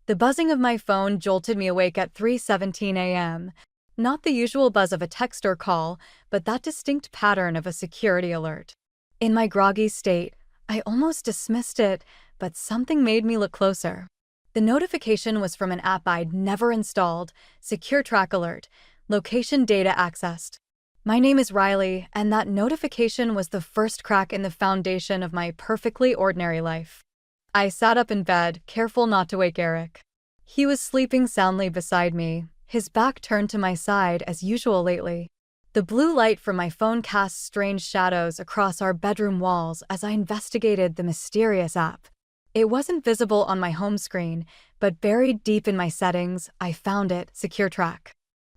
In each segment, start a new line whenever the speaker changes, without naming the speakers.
The buzzing of my phone jolted me awake at 3:17 a.m. Not the usual buzz of a text or call, but that distinct pattern of a security alert. In my groggy state, I almost dismissed it, but something made me look closer. The notification was from an app I'd never installed, Secure Track Alert, location data accessed. My name is Riley, and that notification was the first crack in the foundation of my perfectly ordinary life. I sat up in bed, careful not to wake Eric. He was sleeping soundly beside me, his back turned to my side as usual lately. The blue light from my phone cast strange shadows across our bedroom walls as I investigated the mysterious app. It wasn't visible on my home screen, but buried deep in my settings, I found it, Secure Track.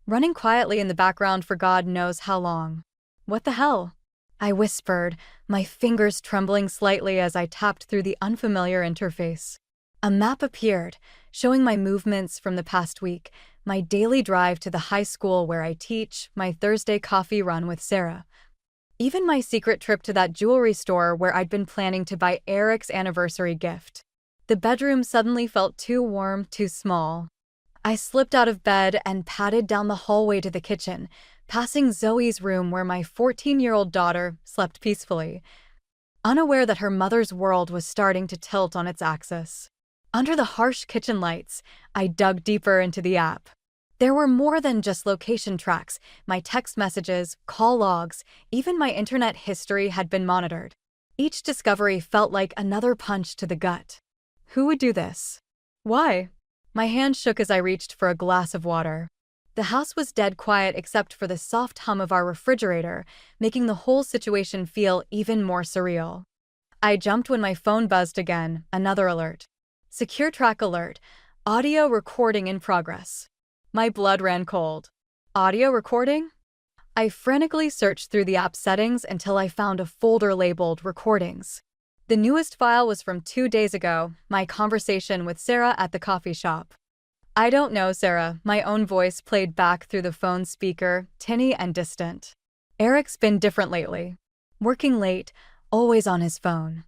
Running quietly in the background for God knows how long. What the hell? I whispered, my fingers trembling slightly as I tapped through the unfamiliar interface. A map appeared, showing my movements from the past week, my daily drive to the high school where I teach, my Thursday coffee run with Sarah. Even my secret trip to that jewelry store where I'd been planning to buy Eric's anniversary gift. The bedroom suddenly felt too warm, too small. I slipped out of bed and padded down the hallway to the kitchen, passing Zoe's room where my 14-year-old daughter slept peacefully, unaware that her mother's world was starting to tilt on its axis. Under the harsh kitchen lights, I dug deeper into the app. There were more than just location tracks. My text messages, call logs, even my internet history had been monitored. Each discovery felt like another punch to the gut. Who would do this? Why? My hand shook as I reached for a glass of water. The house was dead quiet except for the soft hum of our refrigerator, making the whole situation feel even more surreal. I jumped when my phone buzzed again, another alert. Secure Track Alert, audio recording in progress. My blood ran cold. Audio recording? I frantically searched through the app settings until I found a folder labeled Recordings. The newest file was from 2 days ago, my conversation with Sarah at the coffee shop. I don't know, Sarah, my own voice played back through the phone speaker, tinny and distant. Eric's been different lately. Working late, always on his phone.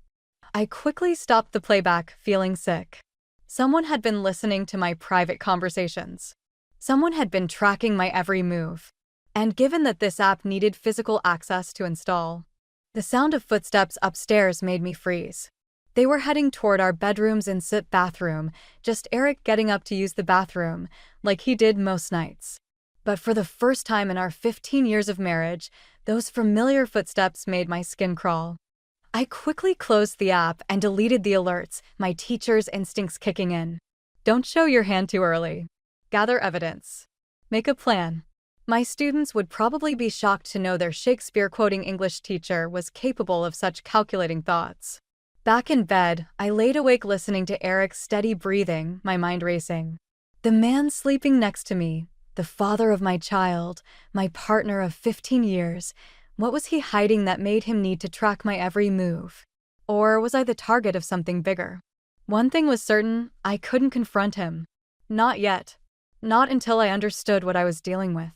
I quickly stopped the playback, feeling sick. Someone had been listening to my private conversations. Someone had been tracking my every move. And given that this app needed physical access to install, the sound of footsteps upstairs made me freeze. They were heading toward our bedroom's ensuite bathroom, just Eric getting up to use the bathroom, like he did most nights. But for the first time in our 15 years of marriage, those familiar footsteps made my skin crawl. I quickly closed the app and deleted the alerts, my teacher's instincts kicking in. Don't show your hand too early. Gather evidence. Make a plan. My students would probably be shocked to know their Shakespeare-quoting English teacher was capable of such calculating thoughts. Back in bed, I laid awake listening to Eric's steady breathing, my mind racing. The man sleeping next to me, the father of my child, my partner of 15 years, what was he hiding that made him need to track my every move? Or was I the target of something bigger? One thing was certain, I couldn't confront him. Not yet. Not until I understood what I was dealing with.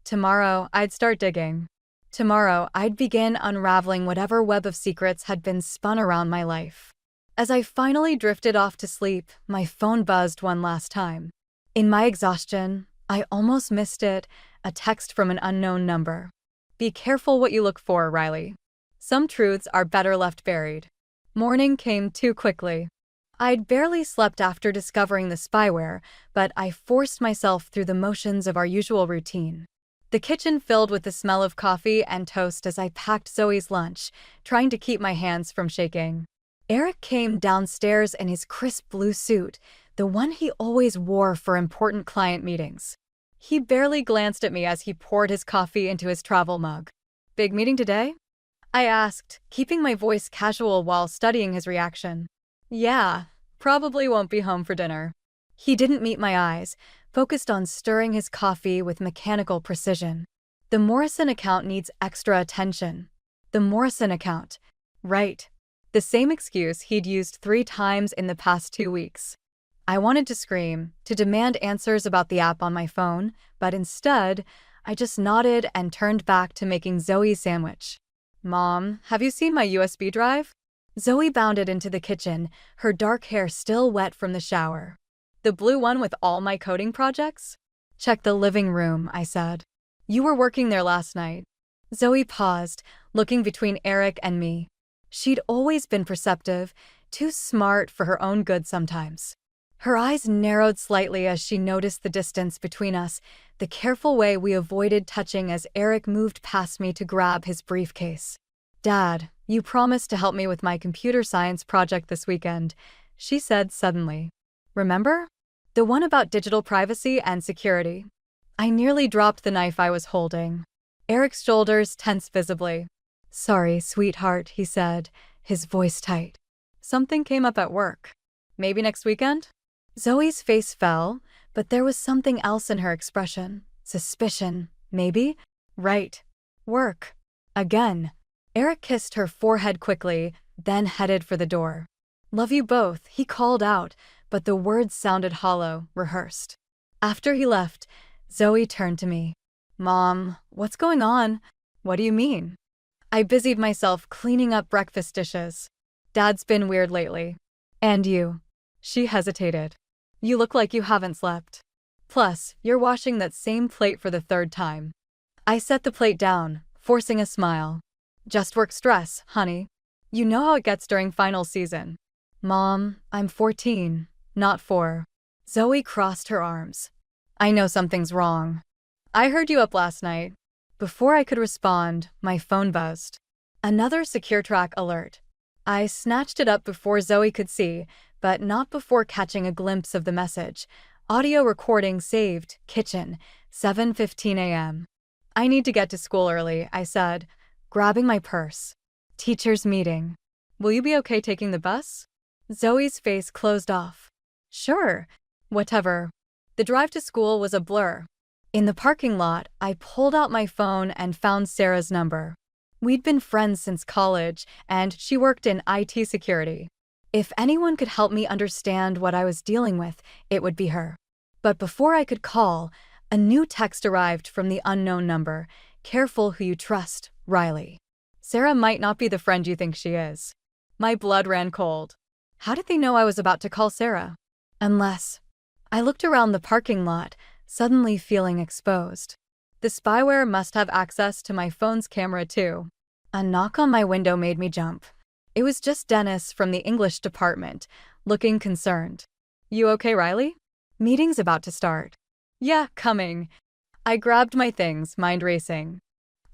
Tomorrow, I'd start digging. Tomorrow, I'd begin unraveling whatever web of secrets had been spun around my life. As I finally drifted off to sleep, my phone buzzed one last time. In my exhaustion, I almost missed it, a text from an unknown number. Be careful what you look for, Riley. Some truths are better left buried. Morning came too quickly. I'd barely slept after discovering the spyware, but I forced myself through the motions of our usual routine. The kitchen filled with the smell of coffee and toast as I packed Zoe's lunch, trying to keep my hands from shaking. Eric came downstairs in his crisp blue suit, the one he always wore for important client meetings. He barely glanced at me as he poured his coffee into his travel mug. Big meeting today? I asked, keeping my voice casual while studying his reaction. Yeah, probably won't be home for dinner. He didn't meet my eyes, focused on stirring his coffee with mechanical precision. The Morrison account needs extra attention. The Morrison account. Right. The same excuse he'd used 3 times in the past 2 weeks. I wanted to scream, to demand answers about the app on my phone, but instead, I just nodded and turned back to making Zoe's sandwich. Mom, have you seen my USB drive? Zoe bounded into the kitchen, her dark hair still wet from the shower. The blue one with all my coding projects? Check the living room, I said. You were working there last night. Zoe paused, looking between Eric and me. She'd always been perceptive, too smart for her own good sometimes. Her eyes narrowed slightly as she noticed the distance between us, the careful way we avoided touching as Eric moved past me to grab his briefcase. Dad, you promised to help me with my computer science project this weekend, she said suddenly. Remember? The one about digital privacy and security. I nearly dropped the knife I was holding. Eric's shoulders tensed visibly. Sorry, sweetheart, he said, his voice tight. Something came up at work. Maybe next weekend? Zoe's face fell, but there was something else in her expression. Suspicion, maybe? Right. Work. Again. Eric kissed her forehead quickly, then headed for the door. Love you both, he called out, but the words sounded hollow, rehearsed. After he left, Zoe turned to me. Mom, what's going on? What do you mean? I busied myself cleaning up breakfast dishes. Dad's been weird lately. And you? She hesitated. You look like you haven't slept. Plus, you're washing that same plate for the third time. I set the plate down, forcing a smile. Just work stress, honey. You know how it gets during final season. Mom, I'm 14, not 4. Zoe crossed her arms. I know something's wrong. I heard you up last night. Before I could respond, my phone buzzed. Another SecureTrack alert. I snatched it up before Zoe could see, but not before catching a glimpse of the message. Audio recording saved, kitchen, 7:15 a.m. I need to get to school early, I said, grabbing my purse. Teacher's meeting. Will you be okay taking the bus? Zoe's face closed off. Sure. Whatever. The drive to school was a blur. In the parking lot, I pulled out my phone and found Sarah's number. We'd been friends since college, and she worked in IT security. If anyone could help me understand what I was dealing with, it would be her. But before I could call, a new text arrived from the unknown number. Careful who you trust, Riley. Sarah might not be the friend you think she is. My blood ran cold. How did they know I was about to call Sarah? Unless... I looked around the parking lot, suddenly feeling exposed. The spyware must have access to my phone's camera too. A knock on my window made me jump. It was just Dennis from the English department, looking concerned. You okay, Riley? Meeting's about to start. Yeah, coming. I grabbed my things, mind racing.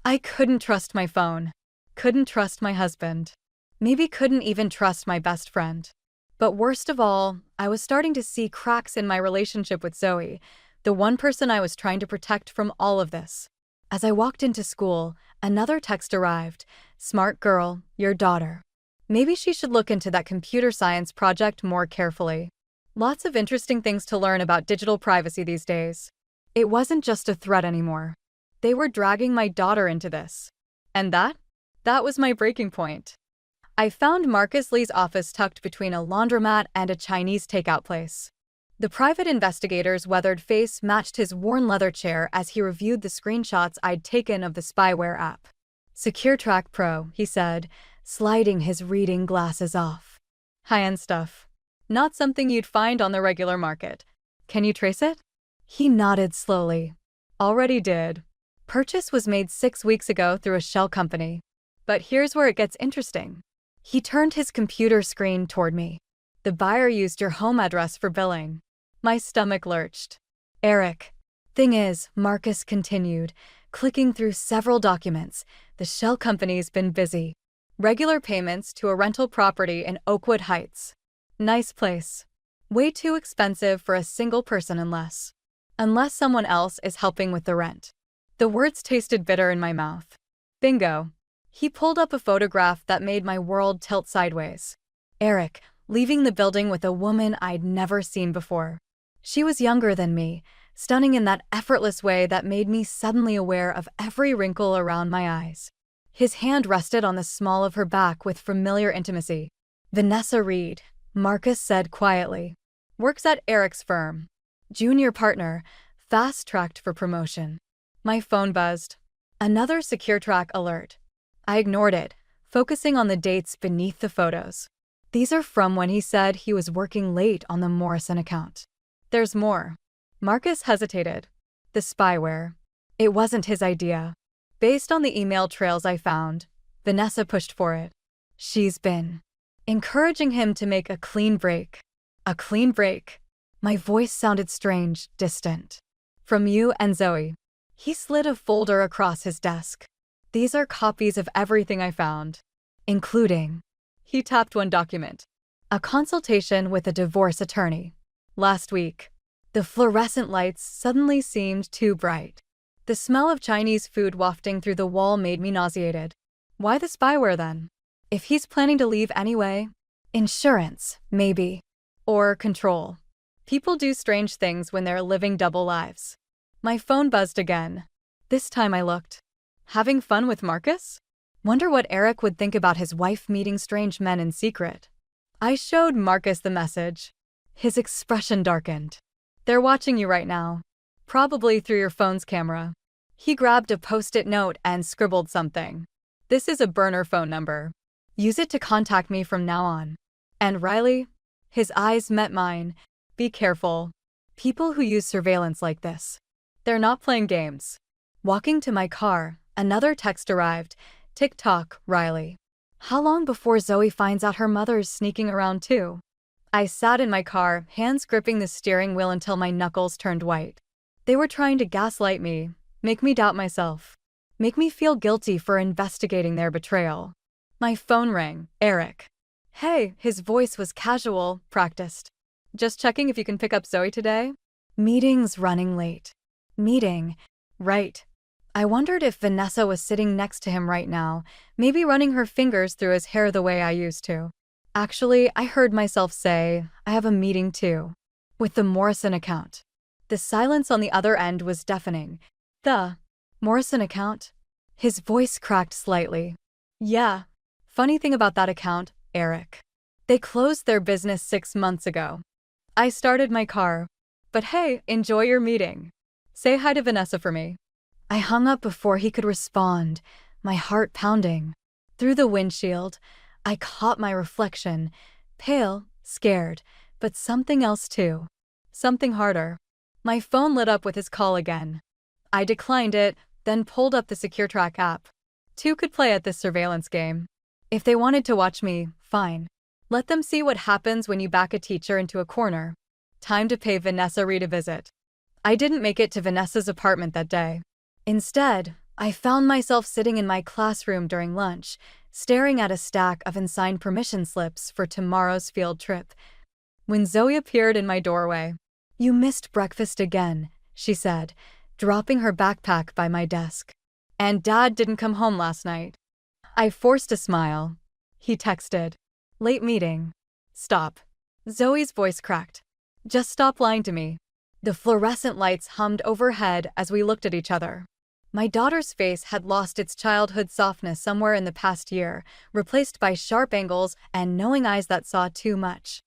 I couldn't trust my phone. Couldn't trust my husband. Maybe couldn't even trust my best friend. But worst of all, I was starting to see cracks in my relationship with Zoe, the one person I was trying to protect from all of this. As I walked into school, another text arrived. Smart girl, your daughter. Maybe she should look into that computer science project more carefully. Lots of interesting things to learn about digital privacy these days. It wasn't just a threat anymore. They were dragging my daughter into this. And that was my breaking point. I found Marcus Lee's office tucked between a laundromat and a Chinese takeout place. The private investigator's weathered face matched his worn leather chair as he reviewed the screenshots I'd taken of the spyware app. SecureTrack Pro, he said, sliding his reading glasses off. High-end stuff. Not something you'd find on the regular market. Can you trace it? He nodded slowly. Already did. Purchase was made 6 weeks ago through a shell company. But here's where it gets interesting. He turned his computer screen toward me. The buyer used your home address for billing. My stomach lurched. Eric. Thing is, Marcus continued, clicking through several documents. The shell company's been busy. Regular payments to a rental property in Oakwood Heights. Nice place. Way too expensive for a single person unless someone else is helping with the rent. The words tasted bitter in my mouth. Bingo. He pulled up a photograph that made my world tilt sideways. Eric, leaving the building with a woman I'd never seen before. She was younger than me, stunning in that effortless way that made me suddenly aware of every wrinkle around my eyes. His hand rested on the small of her back with familiar intimacy. Vanessa Reed, Marcus said quietly. Works at Eric's firm. Junior partner, fast-tracked for promotion. My phone buzzed. Another SecureTrack alert. I ignored it, focusing on the dates beneath the photos. These are from when he said he was working late on the Morrison account. There's more. Marcus hesitated. The spyware. It wasn't his idea. Based on the email trails I found, Vanessa pushed for it. She's been encouraging him to make a clean break. A clean break. My voice sounded strange, distant. From you and Zoe. He slid a folder across his desk. These are copies of everything I found, including. He tapped one document. A consultation with a divorce attorney. Last week. The fluorescent lights suddenly seemed too bright. The smell of Chinese food wafting through the wall made me nauseated. Why the spyware then? If he's planning to leave anyway? Insurance, maybe. Or control. People do strange things when they're living double lives. My phone buzzed again. This time I looked. Having fun with Marcus? Wonder what Eric would think about his wife meeting strange men in secret. I showed Marcus the message. His expression darkened. They're watching you right now. Probably through your phone's camera. He grabbed a post-it note and scribbled something. This is a burner phone number. Use it to contact me from now on. And Riley? His eyes met mine. Be careful. People who use surveillance like this. They're not playing games. Walking to my car, another text arrived. TikTok, Riley. How long before Zoe finds out her mother's sneaking around too? I sat in my car, hands gripping the steering wheel until my knuckles turned white. They were trying to gaslight me, make me doubt myself, make me feel guilty for investigating their betrayal. My phone rang. Eric. Hey, his voice was casual, practiced. Just checking if you can pick up Zoe today? Meeting's running late. Meeting. Right. I wondered if Vanessa was sitting next to him right now, maybe running her fingers through his hair the way I used to. Actually, I heard myself say, I have a meeting too. With the Morrison account. The silence on the other end was deafening. The Morrison account? His voice cracked slightly. Yeah. Funny thing about that account, Eric. They closed their business 6 months ago. I started my car. But hey, enjoy your meeting. Say hi to Vanessa for me. I hung up before he could respond, my heart pounding. Through the windshield, I caught my reflection, pale, scared, but something else too. Something harder. My phone lit up with his call again. I declined it, then pulled up the SecureTrack app. 2 could play at this surveillance game. If they wanted to watch me, fine. Let them see what happens when you back a teacher into a corner. Time to pay Vanessa Reed a visit. I didn't make it to Vanessa's apartment that day. Instead, I found myself sitting in my classroom during lunch, staring at a stack of unsigned permission slips for tomorrow's field trip. When Zoe appeared in my doorway. You missed breakfast again, she said, dropping her backpack by my desk. And Dad didn't come home last night. I forced a smile. He texted. Late meeting. Stop. Zoe's voice cracked. Just stop lying to me. The fluorescent lights hummed overhead as we looked at each other. My daughter's face had lost its childhood softness somewhere in the past year, replaced by sharp angles and knowing eyes that saw too much.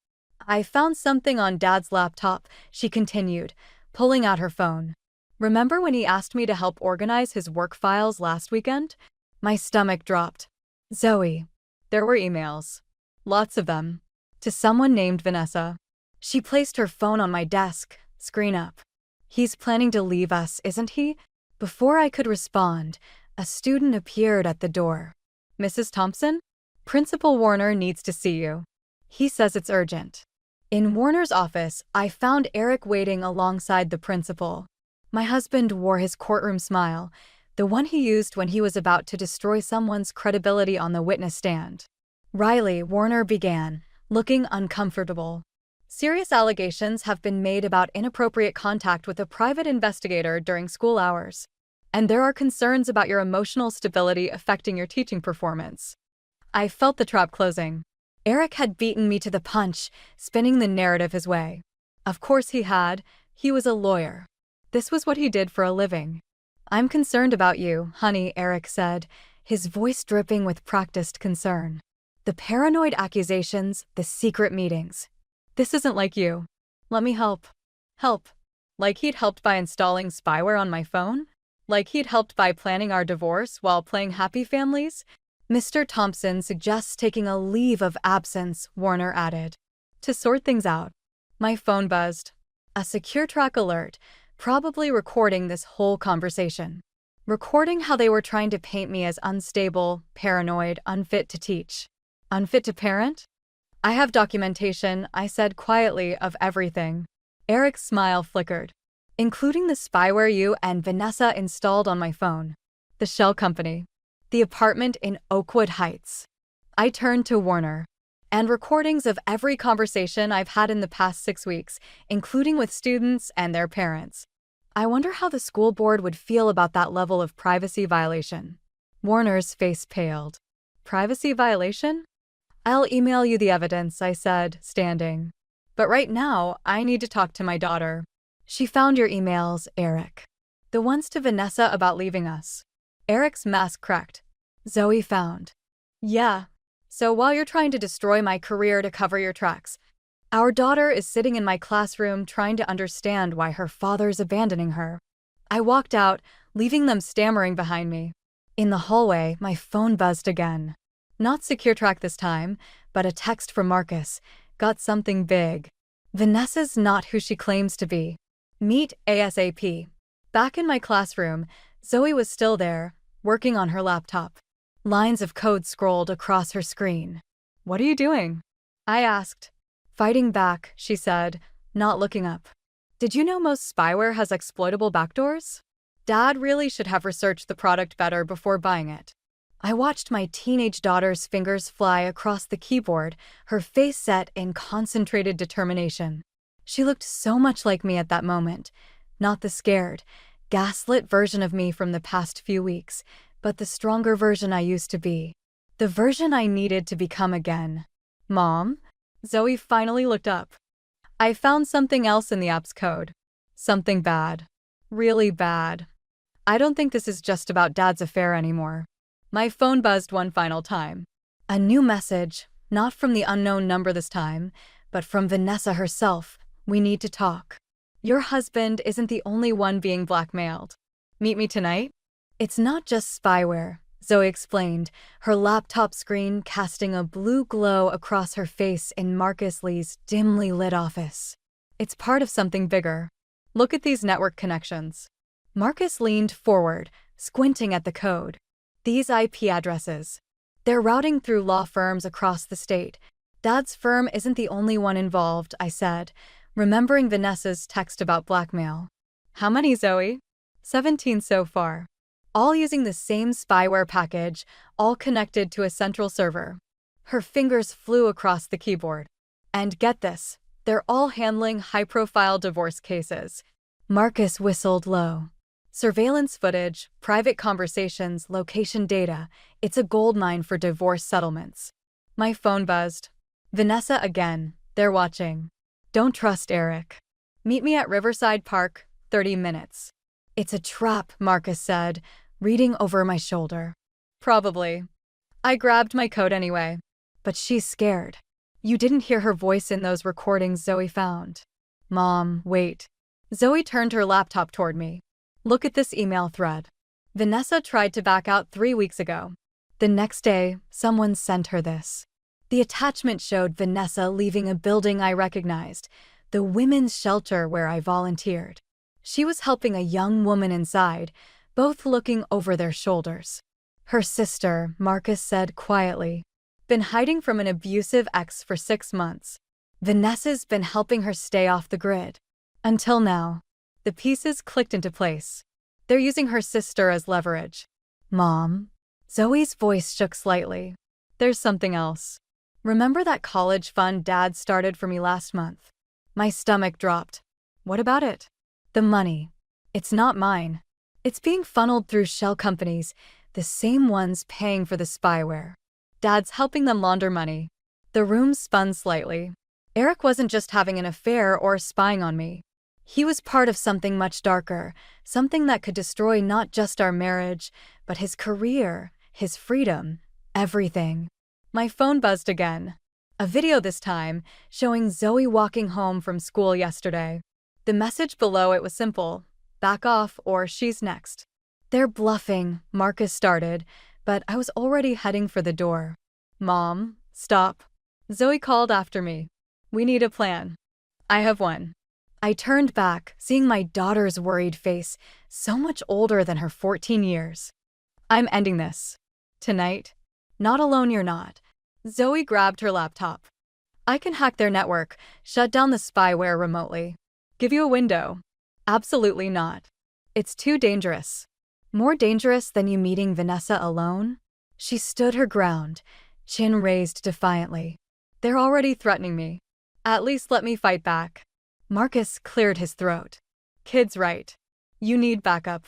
I found something on Dad's laptop, she continued, pulling out her phone. Remember when he asked me to help organize his work files last weekend? My stomach dropped. Zoe. There were emails. Lots of them. To someone named Vanessa. She placed her phone on my desk, screen up. He's planning to leave us, isn't he? Before I could respond, a student appeared at the door. Mrs. Thompson? Principal Warner needs to see you. He says it's urgent. In Warner's office, I found Eric waiting alongside the principal. My husband wore his courtroom smile, the one he used when he was about to destroy someone's credibility on the witness stand. Riley, Warner began, looking uncomfortable. Serious allegations have been made about inappropriate contact with a private investigator during school hours. And there are concerns about your emotional stability affecting your teaching performance. I felt the trap closing. Eric had beaten me to the punch, spinning the narrative his way. Of course he had. He was a lawyer. This was what he did for a living. I'm concerned about you, honey, Eric said, his voice dripping with practiced concern. The paranoid accusations, the secret meetings. This isn't like you. Let me help. Help. Like he'd helped by installing spyware on my phone? Like he'd helped by planning our divorce while playing happy families? Mr. Thompson suggests taking a leave of absence, Warner added. To sort things out. My phone buzzed. A secure track alert, probably recording this whole conversation. Recording how they were trying to paint me as unstable, paranoid, unfit to teach. Unfit to parent? I have documentation, I said quietly, of everything. Eric's smile flickered. Including the spyware you and Vanessa installed on my phone. The shell company. The apartment in Oakwood Heights. I turned to Warner. And recordings of every conversation I've had in the past 6 weeks, including with students and their parents. I wonder how the school board would feel about that level of privacy violation. Warner's face paled. Privacy violation? I'll email you the evidence, I said, standing. But right now, I need to talk to my daughter. She found your emails, Eric. The ones to Vanessa about leaving us. Eric's mask cracked. Zoe found. Yeah. So while you're trying to destroy my career to cover your tracks, our daughter is sitting in my classroom trying to understand why her father's abandoning her. I walked out, leaving them stammering behind me. In the hallway, my phone buzzed again. Not secure track this time, but a text from Marcus. Got something big. Vanessa's not who she claims to be. Meet ASAP. Back in my classroom, Zoe was still there, working on her laptop. Lines of code scrolled across her screen. What are you doing? I asked. Fighting back, she said, not looking up. Did you know most spyware has exploitable backdoors? Dad really should have researched the product better before buying it. I watched my teenage daughter's fingers fly across the keyboard, her face set in concentrated determination. She looked so much like me at that moment, not the scared, gaslit version of me from the past few weeks, but the stronger version I used to be. The version I needed to become again. Mom? Zoe finally looked up. I found something else in the app's code. Something bad. Really bad. I don't think this is just about Dad's affair anymore. My phone buzzed one final time. A new message, not from the unknown number this time, but from Vanessa herself. We need to talk. Your husband isn't the only one being blackmailed. Meet me tonight? It's not just spyware, Zoe explained, her laptop screen casting a blue glow across her face in Marcus Lee's dimly lit office. It's part of something bigger. Look at these network connections. Marcus leaned forward, squinting at the code. These IP addresses. They're routing through law firms across the state. Dad's firm isn't the only one involved, I said, remembering Vanessa's text about blackmail. How many, Zoe? 17 so far. All using the same spyware package, all connected to a central server. Her fingers flew across the keyboard. And get this, they're all handling high-profile divorce cases. Marcus whistled low. Surveillance footage, private conversations, location data. It's a goldmine for divorce settlements. My phone buzzed. Vanessa again. They're watching. Don't trust Eric. Meet me at Riverside Park, 30 minutes. It's a trap, Marcus said, reading over my shoulder. Probably. I grabbed my coat anyway. But she's scared. You didn't hear her voice in those recordings Zoe found. Mom, wait. Zoe turned her laptop toward me. Look at this email thread. Vanessa tried to back out 3 weeks ago. The next day, someone sent her this. The attachment showed Vanessa leaving a building I recognized, the women's shelter where I volunteered. She was helping a young woman inside, both looking over their shoulders. Her sister, Marcus said quietly, been hiding from an abusive ex for 6 months. Vanessa's been helping her stay off the grid. Until now. The pieces clicked into place. They're using her sister as leverage. Mom? Zoe's voice shook slightly. There's something else. Remember that college fund Dad started for me last month? My stomach dropped. What about it? The money. It's not mine. It's being funneled through shell companies, the same ones paying for the spyware. Dad's helping them launder money. The room spun slightly. Eric wasn't just having an affair or spying on me. He was part of something much darker, something that could destroy not just our marriage, but his career, his freedom, everything. My phone buzzed again. A video this time, showing Zoe walking home from school yesterday. The message below it was simple. Back off or she's next. They're bluffing, Marcus started, but I was already heading for the door. Mom, stop. Zoe called after me. We need a plan. I have one. I turned back, seeing my daughter's worried face, so much older than her 14 years. I'm ending this. Tonight. Not alone you're not. Zoe grabbed her laptop. I can hack their network, shut down the spyware remotely. Give you a window. Absolutely not. It's too dangerous. More dangerous than you meeting Vanessa alone? She stood her ground, chin raised defiantly. They're already threatening me. At least let me fight back. Marcus cleared his throat. Kid's right. You need backup.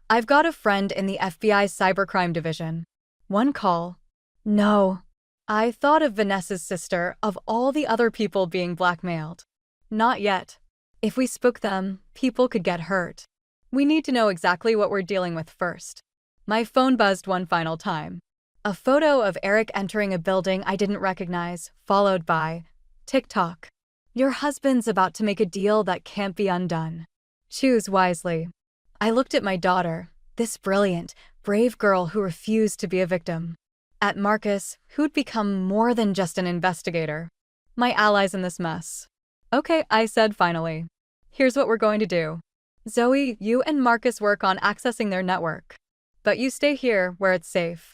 I've got a friend in the FBI's cybercrime division. One call. No. I thought of Vanessa's sister, of all the other people being blackmailed. Not yet. If we spook them, people could get hurt. We need to know exactly what we're dealing with first. My phone buzzed one final time. A photo of Eric entering a building I didn't recognize, followed by TikTok. Your husband's about to make a deal that can't be undone. Choose wisely. I looked at my daughter, this brilliant, brave girl who refused to be a victim. At Marcus, who'd become more than just an investigator. My allies in this mess. Okay, I said finally. Here's what we're going to do. Zoe, you and Marcus work on accessing their network. But you stay here, where it's safe.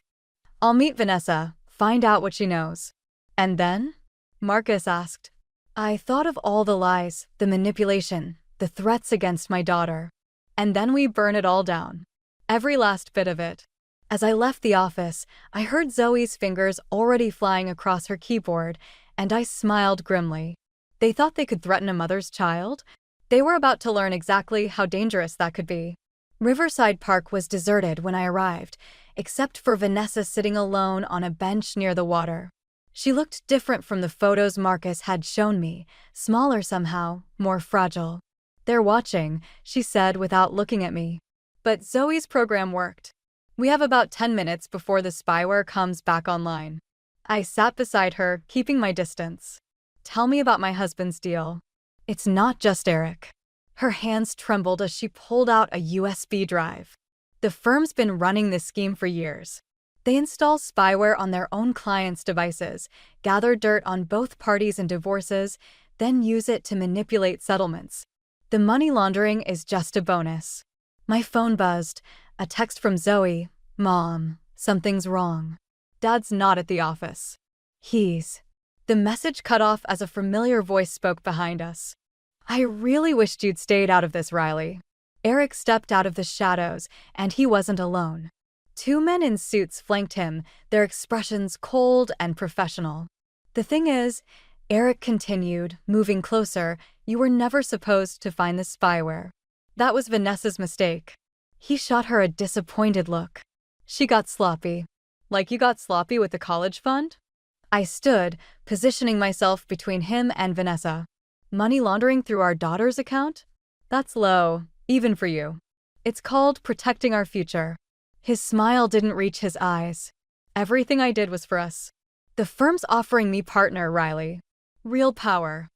I'll meet Vanessa, find out what she knows. And then? Marcus asked. I thought of all the lies, the manipulation, the threats against my daughter. And then we burn it all down. Every last bit of it. As I left the office, I heard Zoe's fingers already flying across her keyboard, and I smiled grimly. They thought they could threaten a mother's child? They were about to learn exactly how dangerous that could be. Riverside Park was deserted when I arrived, except for Vanessa sitting alone on a bench near the water. She looked different from the photos Marcus had shown me, smaller somehow, more fragile. They're watching, she said without looking at me. But Zoe's program worked. We have about 10 minutes before the spyware comes back online. I sat beside her, keeping my distance. Tell me about my husband's deal. It's not just Eric. Her hands trembled as she pulled out a USB drive. The firm's been running this scheme for years. They install spyware on their own clients' devices, gather dirt on both parties in divorces, then use it to manipulate settlements. The money laundering is just a bonus. My phone buzzed. A text from Zoe. Mom, something's wrong. Dad's not at the office. The message cut off as a familiar voice spoke behind us. I really wished you'd stayed out of this, Riley. Eric stepped out of the shadows, and he wasn't alone. 2 men in suits flanked him, their expressions cold and professional. The thing is, Eric continued, moving closer, you were never supposed to find the spyware. That was Vanessa's mistake. He shot her a disappointed look. She got sloppy. Like you got sloppy with the college fund? I stood, positioning myself between him and Vanessa. Money laundering through our daughter's account? That's low, even for you. It's called protecting our future. His smile didn't reach his eyes. Everything I did was for us. The firm's offering me partner, Riley. Real power.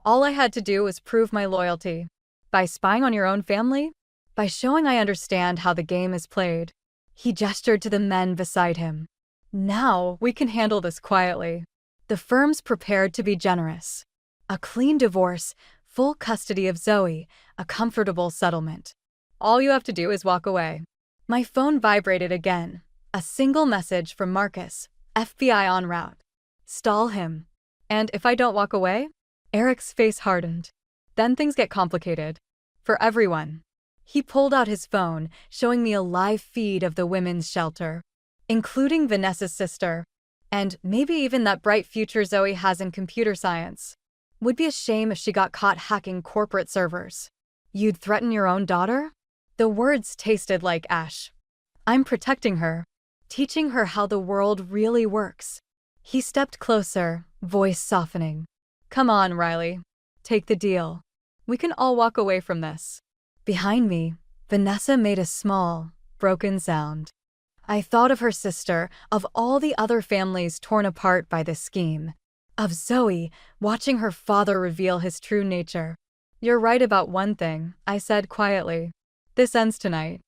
All I had to do was prove my loyalty. By spying on your own family? By showing I understand how the game is played. He gestured to the men beside him. Now we can handle this quietly. The firm's prepared to be generous. A clean divorce, full custody of Zoe, a comfortable settlement. All you have to do is walk away. My phone vibrated again. A single message from Marcus, FBI en route. Stall him. And if I don't walk away? Eric's face hardened. Then things get complicated. For everyone. He pulled out his phone, showing me a live feed of the women's shelter, including Vanessa's sister, and maybe even that bright future Zoe has in computer science. Would be a shame if she got caught hacking corporate servers. You'd threaten your own daughter? The words tasted like ash. I'm protecting her, teaching her how the world really works. He stepped closer, voice softening. Come on, Riley. Take the deal. We can all walk away from this. Behind me, Vanessa made a small, broken sound. I thought of her sister, of all the other families torn apart by this scheme. Of Zoe, watching her father reveal his true nature. You're right about one thing, I said quietly. This ends tonight.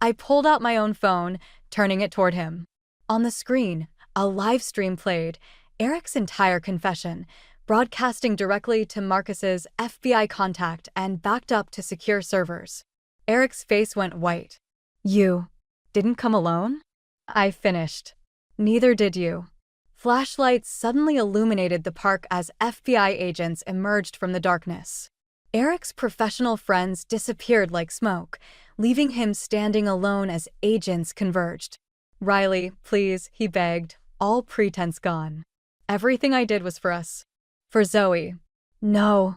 I pulled out my own phone, turning it toward him. On the screen, a live stream played, Eric's entire confession, broadcasting directly to Marcus's FBI contact and backed up to secure servers. Eric's face went white. You didn't come alone? I finished. Neither did you. Flashlights suddenly illuminated the park as FBI agents emerged from the darkness. Eric's professional friends disappeared like smoke, leaving him standing alone as agents converged. Riley, please, he begged, all pretense gone. Everything I did was for us. For Zoe. No.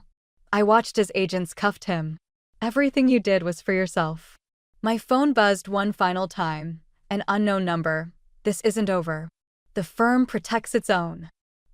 I watched as agents cuffed him. Everything you did was for yourself. My phone buzzed one final time. An unknown number. This isn't over. The firm protects its own.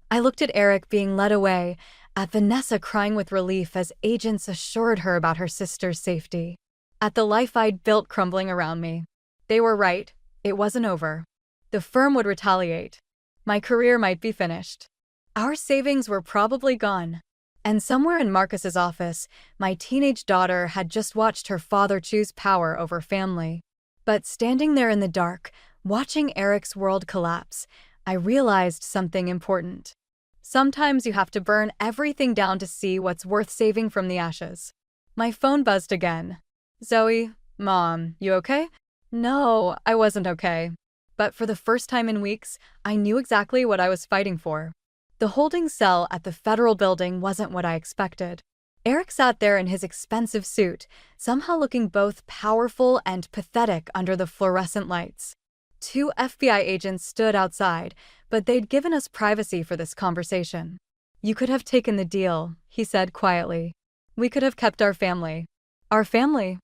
I looked at Eric being led away, at Vanessa crying with relief as agents assured her about her sister's safety. At the life I'd built crumbling around me. They were right. It wasn't over. The firm would retaliate. My career might be finished. Our savings were probably gone. And somewhere in Marcus's office, my teenage daughter had just watched her father choose power over family. But standing there in the dark, watching Eric's world collapse, I realized something important. Sometimes you have to burn everything down to see what's worth saving from the ashes. My phone buzzed again. Zoe, Mom, you okay? No, I wasn't okay. But for the first time in weeks, I knew exactly what I was fighting for. The holding cell at the federal building wasn't what I expected. Eric sat there in his expensive suit, somehow looking both powerful and pathetic under the fluorescent lights. 2 FBI agents stood outside, but they'd given us privacy for this conversation. You could have taken the deal, he said quietly. We could have kept our family. Our family?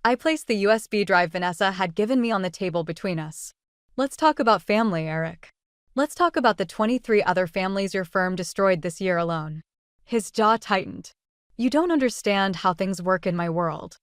I placed the USB drive Vanessa had given me on the table between us. Let's talk about family, Eric. Let's talk about the 23 other families your firm destroyed this year alone. His jaw tightened. You don't understand how things work in my world.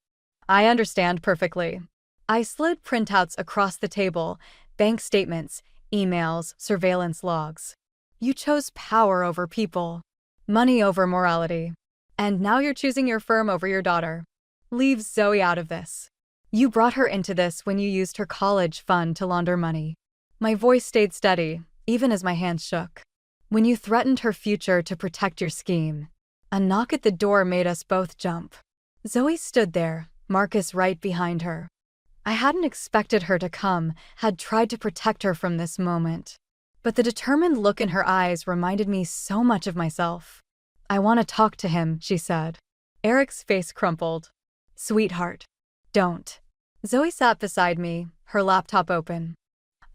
I understand perfectly. I slid printouts across the table, bank statements, emails, surveillance logs. You chose power over people, money over morality. And now you're choosing your firm over your daughter. Leave Zoe out of this. You brought her into this when you used her college fund to launder money. My voice stayed steady, even as my hands shook. When you threatened her future to protect your scheme. A knock at the door made us both jump. Zoe stood there, Marcus right behind her. I hadn't expected her to come, had tried to protect her from this moment. But the determined look in her eyes reminded me so much of myself. I want to talk to him, she said. Eric's face crumpled. Sweetheart. Don't. Zoe sat beside me, her laptop open.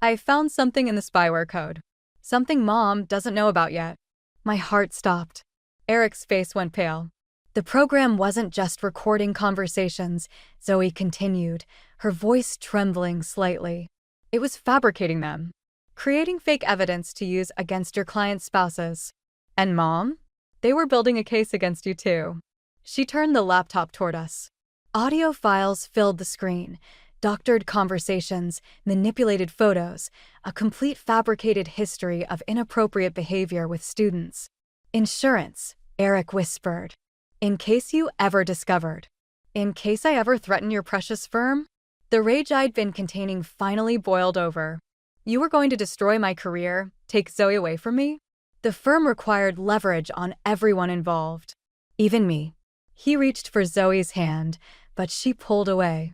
I found something in the spyware code. Something Mom doesn't know about yet. My heart stopped. Eric's face went pale. The program wasn't just recording conversations, Zoe continued, her voice trembling slightly. It was fabricating them. Creating fake evidence to use against your client's spouses. And Mom? They were building a case against you too. She turned the laptop toward us. Audio files filled the screen. Doctored conversations, manipulated photos, a complete fabricated history of inappropriate behavior with students. Insurance, Eric whispered. In case you ever discovered. In case I ever threaten your precious firm? The rage I'd been containing finally boiled over. You were going to destroy my career, take Zoe away from me? The firm required leverage on everyone involved. Even me. He reached for Zoe's hand, but she pulled away.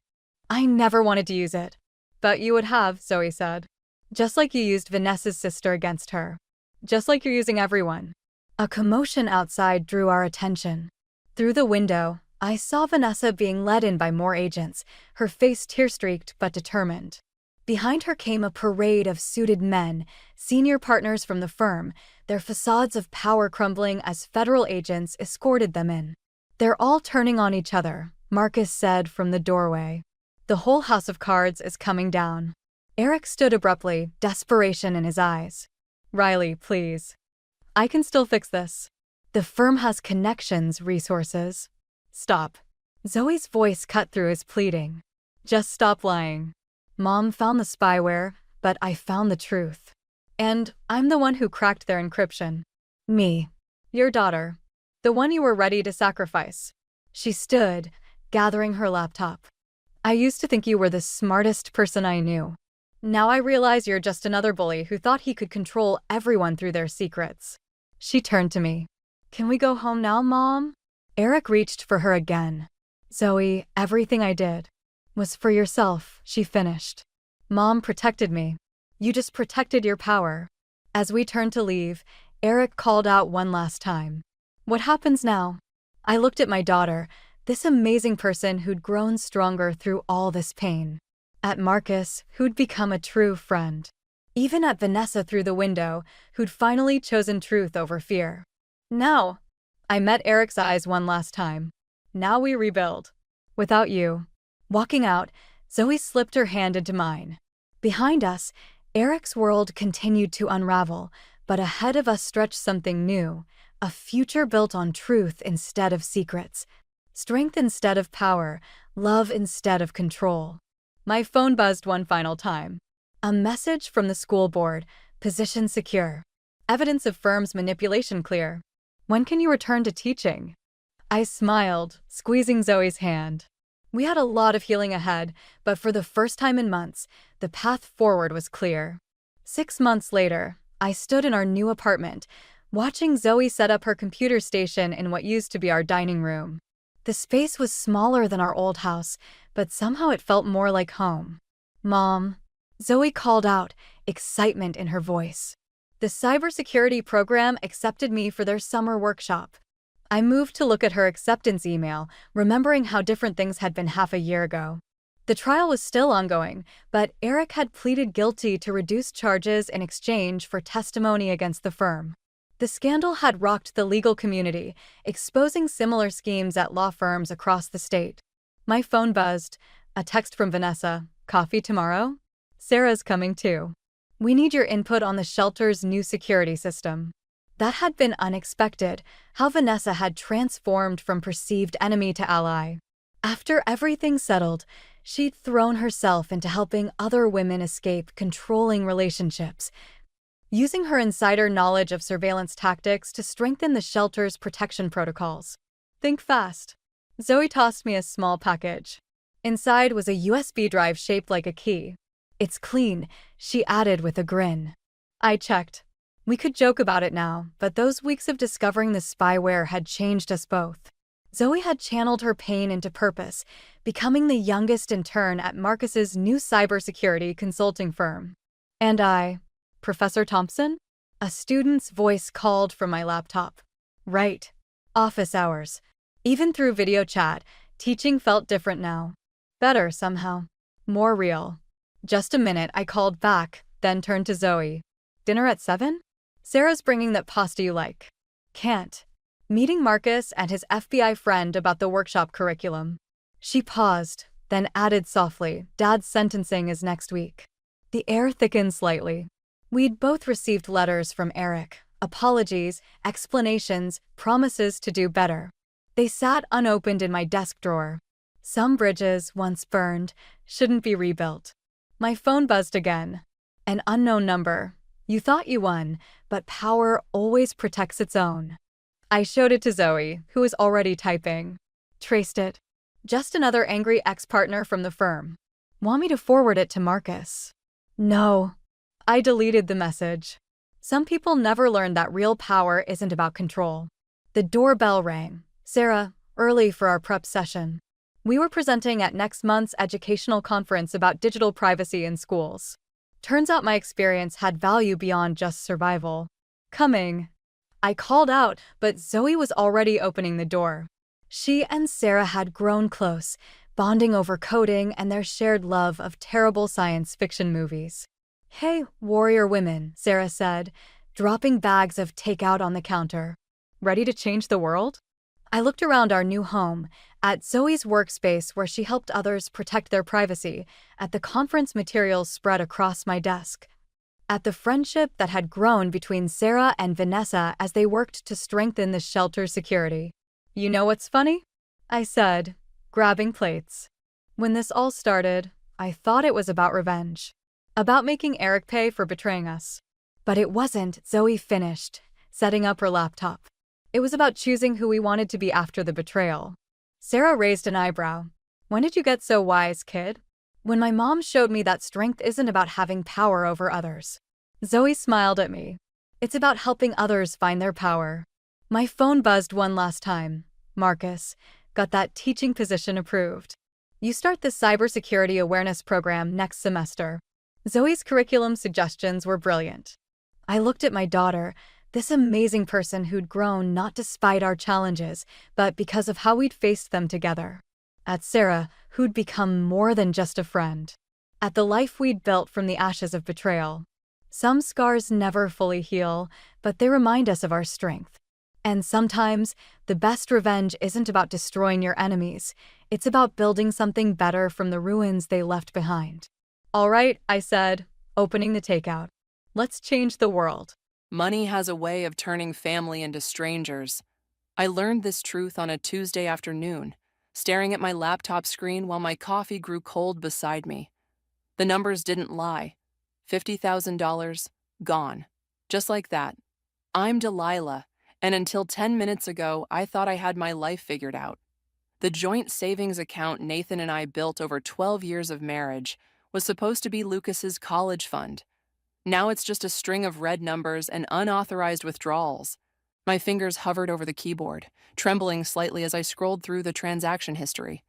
I never wanted to use it. But you would have, Zoe said. Just like you used Vanessa's sister against her. Just like you're using everyone. A commotion outside drew our attention. Through the window, I saw Vanessa being led in by more agents, her face tear-streaked but determined. Behind her came a parade of suited men, senior partners from the firm, their facades of power crumbling as federal agents escorted them in. They're all turning on each other, Marcus said from the doorway. The whole house of cards is coming down. Eric stood abruptly, desperation in his eyes. Riley, please. I can still fix this. The firm has connections, resources. Stop. Zoe's voice cut through his pleading. Just stop lying. Mom found the spyware, but I found the truth. And I'm the one who cracked their encryption. Me. Your daughter. The one you were ready to sacrifice. She stood, gathering her laptop. I used to think you were the smartest person I knew. Now I realize you're just another bully who thought he could control everyone through their secrets. She turned to me. Can we go home now, Mom? Eric reached for her again. Zoe, everything I did was for yourself, she finished. Mom protected me. You just protected your power. As we turned to leave, Eric called out one last time. What happens now? I looked at my daughter, this amazing person who'd grown stronger through all this pain. At Marcus, who'd become a true friend. Even at Vanessa through the window, who'd finally chosen truth over fear. Now, I met Eric's eyes one last time. Now we rebuild. Without you. Walking out, Zoe slipped her hand into mine. Behind us, Eric's world continued to unravel, but ahead of us stretched something new, a future built on truth instead of secrets, strength instead of power, love instead of control. My phone buzzed one final time. A message from the school board, position secure. Evidence of firm's manipulation clear. When can you return to teaching? I smiled, squeezing Zoe's hand. We had a lot of healing ahead, but for the first time in months, the path forward was clear. 6 months later, I stood in our new apartment, watching Zoe set up her computer station in what used to be our dining room. The space was smaller than our old house, but somehow it felt more like home. Mom, Zoe called out, excitement in her voice. The cybersecurity program accepted me for their summer workshop. I moved to look at her acceptance email, remembering how different things had been half a year ago. The trial was still ongoing, but Eric had pleaded guilty to reduced charges in exchange for testimony against the firm. The scandal had rocked the legal community, exposing similar schemes at law firms across the state. My phone buzzed. A text from Vanessa. Coffee tomorrow? Sarah's coming too. We need your input on the shelter's new security system. That had been unexpected, how Vanessa had transformed from perceived enemy to ally. After everything settled, she'd thrown herself into helping other women escape controlling relationships, using her insider knowledge of surveillance tactics to strengthen the shelter's protection protocols. Think fast. Zoe tossed me a small package. Inside was a USB drive shaped like a key. It's clean, she added with a grin. I checked. We could joke about it now, but those weeks of discovering the spyware had changed us both. Zoe had channeled her pain into purpose, becoming the youngest intern at Marcus's new cybersecurity consulting firm. And I, Professor Thompson? A student's voice called from my laptop. Right. Office hours. Even through video chat, teaching felt different now. Better somehow. More real. Just a minute, I called back, then turned to Zoe. Dinner at 7? Sarah's bringing that pasta you like. Can't. Meeting Marcus and his FBI friend about the workshop curriculum. She paused, then added softly, Dad's sentencing is next week. The air thickened slightly. We'd both received letters from Eric, apologies, explanations, promises to do better. They sat unopened in my desk drawer. Some bridges, once burned, shouldn't be rebuilt. My phone buzzed again. An unknown number. You thought you won, but power always protects its own. I showed it to Zoe, who was already typing. Traced it. Just another angry ex-partner from the firm. Want me to forward it to Marcus? No. I deleted the message. Some people never learn that real power isn't about control. The doorbell rang. Sarah, early for our prep session. We were presenting at next month's educational conference about digital privacy in schools. Turns out my experience had value beyond just survival. Coming. I called out, but Zoe was already opening the door. She and Sarah had grown close, bonding over coding and their shared love of terrible science fiction movies. Hey, warrior women, Sarah said, dropping bags of takeout on the counter. Ready to change the world? I looked around our new home, at Zoe's workspace where she helped others protect their privacy, at the conference materials spread across my desk, at the friendship that had grown between Sarah and Vanessa as they worked to strengthen the shelter's security. You know what's funny? I said, grabbing plates. When this all started, I thought it was about revenge. About making Eric pay for betraying us. But it wasn't, Zoe finished, setting up her laptop. It was about choosing who we wanted to be after the betrayal. Sarah raised an eyebrow. When did you get so wise, kid? When my mom showed me that strength isn't about having power over others. Zoe smiled at me. It's about helping others find their power. My phone buzzed one last time. Marcus, got that teaching position approved. You start the cybersecurity awareness program next semester. Zoe's curriculum suggestions were brilliant. I looked at my daughter, this amazing person who'd grown not despite our challenges, but because of how we'd faced them together. At Sarah, who'd become more than just a friend. At the life we'd built from the ashes of betrayal. Some scars never fully heal, but they remind us of our strength. And sometimes, the best revenge isn't about destroying your enemies, it's about building something better from the ruins they left behind. All right, I said, opening the takeout. Let's change the world.
Money has a way of turning family into strangers. I learned this truth on a Tuesday afternoon, staring at my laptop screen while my coffee grew cold beside me. The numbers didn't lie. $50,000, gone. Just like that. I'm Delilah, and until 10 minutes ago, I thought I had my life figured out. The joint savings account Nathan and I built over 12 years of marriage was supposed to be Lucas's college fund. Now it's just a string of red numbers and unauthorized withdrawals. My fingers hovered over the keyboard, trembling slightly as I scrolled through the transaction history.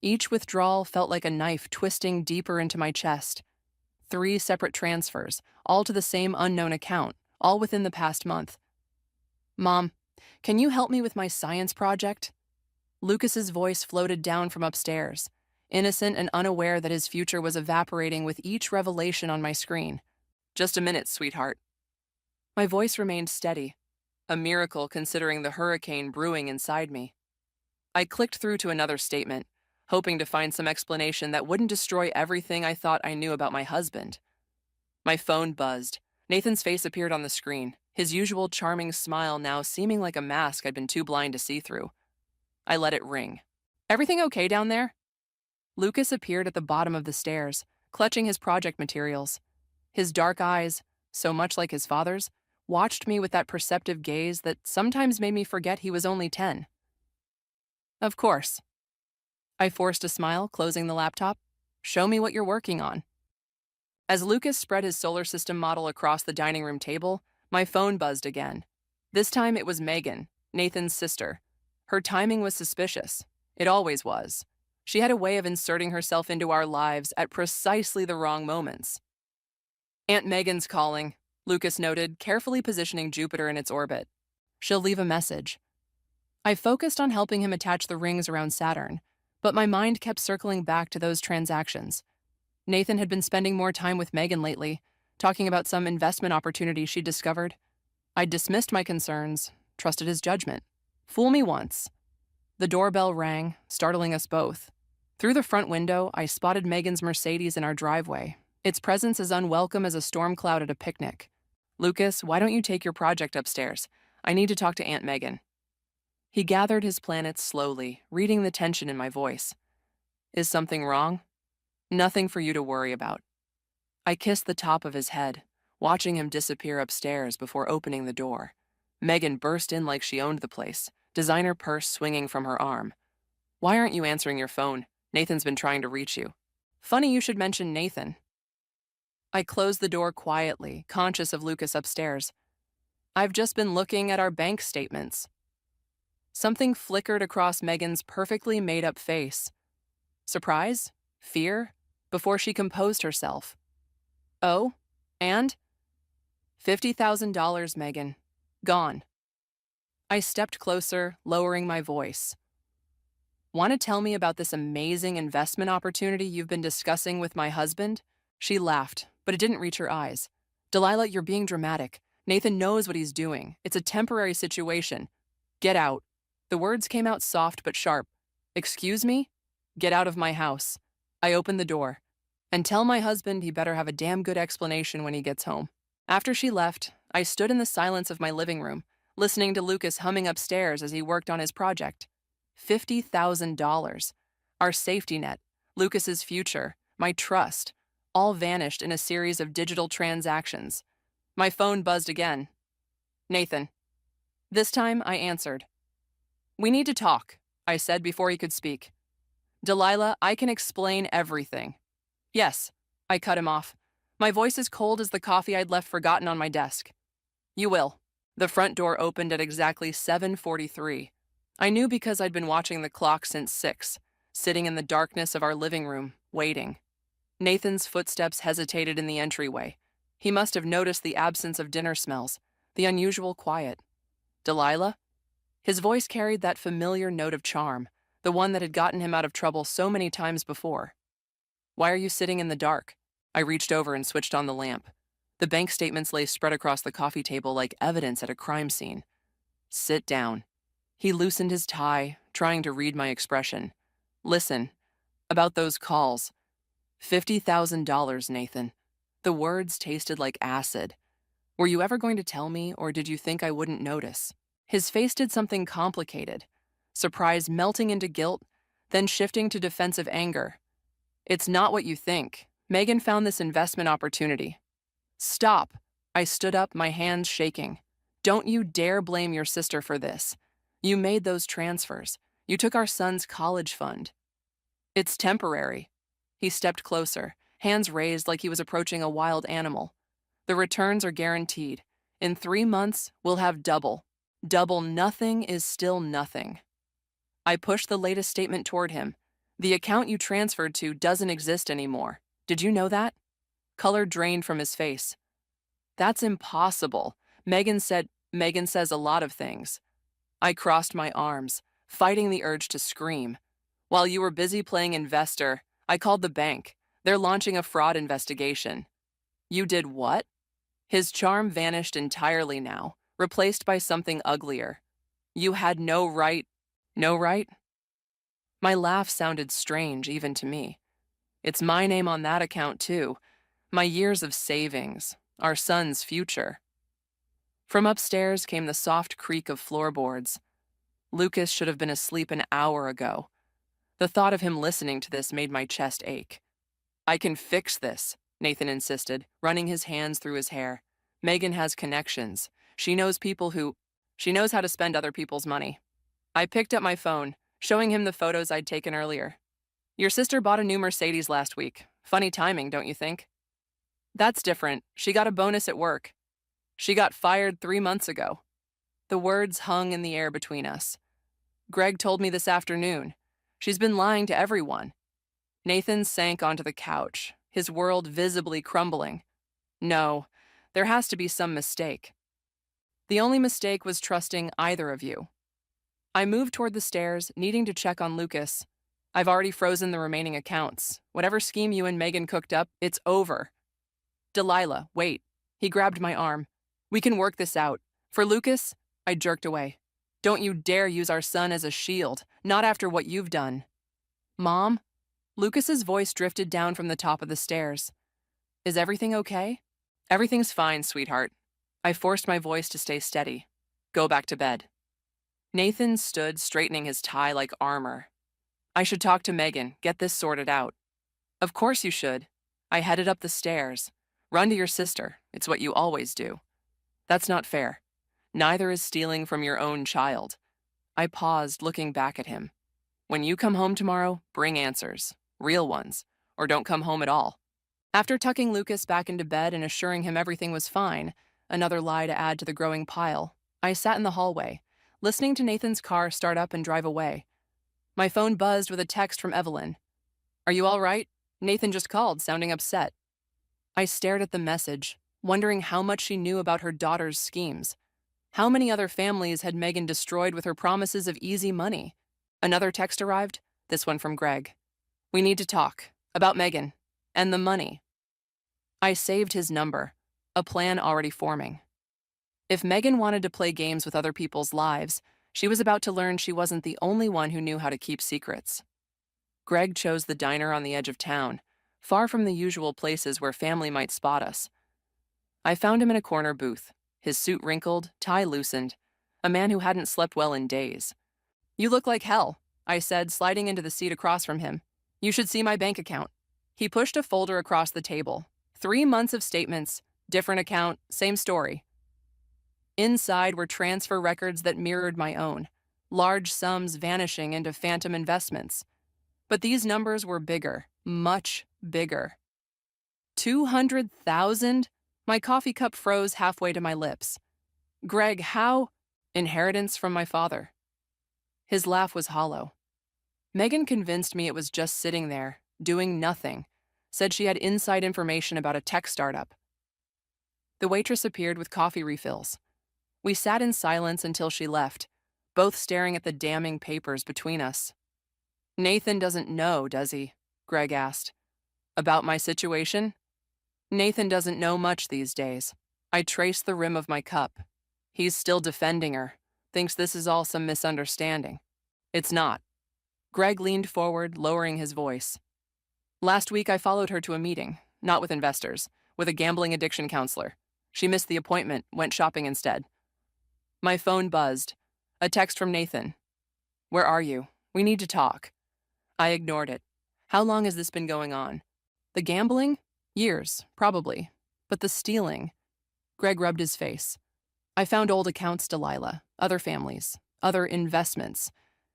Each withdrawal felt like a knife twisting deeper into my chest. 3 separate transfers, all to the same unknown account, all within the past month. Mom, can you help me with my science project? Lucas's voice floated down from upstairs, innocent and unaware that his future was evaporating with each revelation on my screen. Just a minute, sweetheart. My voice remained steady, a miracle considering the hurricane brewing inside me. I clicked through to another statement, hoping to find some explanation that wouldn't destroy everything I thought I knew about my husband. My phone buzzed. Nathan's face appeared on the screen, his usual charming smile now seeming like a mask I'd been too blind to see through. I let it ring. Everything okay down there? Lucas appeared at the bottom of the stairs, clutching his project materials. His dark eyes, so much like his father's, watched me with that perceptive gaze that sometimes made me forget he was only 10. Of course. I forced a smile, closing the laptop. Show me what you're working on. As Lucas spread his solar system model across the dining room table, my phone buzzed again. This time it was Megan, Nathan's sister. Her timing was suspicious. It always was. She had a way of inserting herself into our lives at precisely the wrong moments. Aunt Megan's calling, Lucas noted, carefully positioning Jupiter in its orbit. She'll leave a message. I focused on helping him attach the rings around Saturn, but my mind kept circling back to those transactions. Nathan had been spending more time with Megan lately, talking about some investment opportunity she'd discovered. I dismissed my concerns, trusted his judgment. Fool me once. The doorbell rang, startling us both. Through the front window, I spotted Megan's Mercedes in our driveway, its presence as unwelcome as a storm cloud at a picnic. Lucas, why don't you take your project upstairs? I need to talk to Aunt Megan. He gathered his planets slowly, reading the tension in my voice. Is something wrong? Nothing for you to worry about. I kissed the top of his head, watching him disappear upstairs before opening the door. Megan burst in like she owned the place, designer purse swinging from her arm. Why aren't you answering your phone? Nathan's been trying to reach you. Funny you should mention Nathan. I closed the door quietly, conscious of Lucas upstairs. I've just been looking at our bank statements. Something flickered across Megan's perfectly made-up face. Surprise? Fear? Before she composed herself. Oh? And? $50,000, Megan. Gone. I stepped closer, lowering my voice. Want to tell me about this amazing investment opportunity you've been discussing with my husband? She laughed, but it didn't reach her eyes. Delilah, you're being dramatic. Nathan knows what he's doing. It's a temporary situation. Get out. The words came out soft but sharp. Excuse me? Get out of my house. I opened the door. And tell my husband he better have a damn good explanation when he gets home. After she left, I stood in the silence of my living room, listening to Lucas humming upstairs as he worked on his project. $50,000. Our safety net, Lucas's future, my trust, all vanished in a series of digital transactions. My phone buzzed again. Nathan. This time I answered. We need to talk, I said before he could speak. Delilah, I can explain everything. Yes, I cut him off. My voice as cold as the coffee I'd left forgotten on my desk. You will. The front door opened at exactly 7:43. I knew because I'd been watching the clock since 6, sitting in the darkness of our living room, waiting. Nathan's footsteps hesitated in the entryway. He must have noticed the absence of dinner smells, the unusual quiet. Delilah? His voice carried that familiar note of charm, the one that had gotten him out of trouble so many times before. Why are you sitting in the dark? I reached over and switched on the lamp. The bank statements lay spread across the coffee table like evidence at a crime scene. Sit down. He loosened his tie, trying to read my expression. Listen, about those calls. $50,000, Nathan. The words tasted like acid. Were you ever going to tell me, or did you think I wouldn't notice? His face did something complicated. Surprise melting into guilt, then shifting to defensive anger. It's not what you think. Megan found this investment opportunity. Stop. I stood up, my hands shaking. Don't you dare blame your sister for this. You made those transfers. You took our son's college fund. It's temporary. He stepped closer, hands raised like he was approaching a wild animal. The returns are guaranteed. In 3 months, we'll have double. Double nothing is still nothing. I pushed the latest statement toward him. The account you transferred to doesn't exist anymore. Did you know that? Color drained from his face. That's impossible. Megan says a lot of things. I crossed my arms, fighting the urge to scream. While you were busy playing investor, I called the bank. They're launching a fraud investigation. You did what? His charm vanished entirely now, replaced by something uglier. You had no right. No right? My laugh sounded strange even to me. It's my name on that account, too. My years of savings, our son's future. From upstairs came the soft creak of floorboards. Lucas should have been asleep an hour ago. The thought of him listening to this made my chest ache. I can fix this, Nathan insisted, running his hands through his hair. Megan has connections. She knows how to spend other people's money. I picked up my phone, showing him the photos I'd taken earlier. Your sister bought a new Mercedes last week. Funny timing, don't you think? That's different. She got a bonus at work. She got fired 3 months ago. The words hung in the air between us. Greg told me this afternoon. She's been lying to everyone. Nathan sank onto the couch, his world visibly crumbling. No, there has to be some mistake. The only mistake was trusting either of you. I moved toward the stairs, needing to check on Lucas. I've already frozen the remaining accounts. Whatever scheme you and Megan cooked up, it's over. Delilah, wait. He grabbed my arm. We can work this out. For Lucas, I jerked away. Don't you dare use our son as a shield, not after what you've done. Mom? Lucas's voice drifted down from the top of the stairs. Is everything okay? Everything's fine, sweetheart. I forced my voice to stay steady. Go back to bed. Nathan stood, straightening his tie like armor. I should talk to Megan, get this sorted out. Of course you should. I headed up the stairs. Run to your sister. It's what you always do. That's not fair. Neither is stealing from your own child. I paused, looking back at him. When you come home tomorrow, bring answers. Real ones. Or don't come home at all. After tucking Lucas back into bed and assuring him everything was fine, another lie to add to the growing pile, I sat in the hallway, listening to Nathan's car start up and drive away. My phone buzzed with a text from Evelyn. Are you all right? Nathan just called, sounding upset. I stared at the message, wondering how much she knew about her daughter's schemes. How many other families had Megan destroyed with her promises of easy money? Another text arrived, this one from Greg. We need to talk, about Megan, and the money. I saved his number, a plan already forming. If Megan wanted to play games with other people's lives, she was about to learn she wasn't the only one who knew how to keep secrets. Greg chose the diner on the edge of town, far from the usual places where family might spot us. I found him in a corner booth, his suit wrinkled, tie loosened, a man who hadn't slept well in days. You look like hell, I said, sliding into the seat across from him. You should see my bank account. He pushed a folder across the table. 3 months of statements, different account, same story. Inside were transfer records that mirrored my own, large sums vanishing into phantom investments. But these numbers were bigger, much bigger. 200,000? My coffee cup froze halfway to my lips. Greg, how? Inheritance from my father. His laugh was hollow. Megan convinced me it was just sitting there, doing nothing, said she had inside information about a tech startup. The waitress appeared with coffee refills. We sat in silence until she left, both staring at the damning papers between us. Nathan doesn't know, does he? Greg asked. About my situation? Nathan doesn't know much these days. I traced the rim of my cup. He's still defending her, thinks this is all some misunderstanding. It's not. Greg leaned forward, lowering his voice. Last week I followed her to a meeting, not with investors, with a gambling addiction counselor. She missed the appointment, went shopping instead. My phone buzzed. A text from Nathan. Where are you? We need to talk. I ignored it. How long has this been going on? The gambling? Years, probably. But the stealing? Greg rubbed his face. I found old accounts, Delilah, other families, other investments.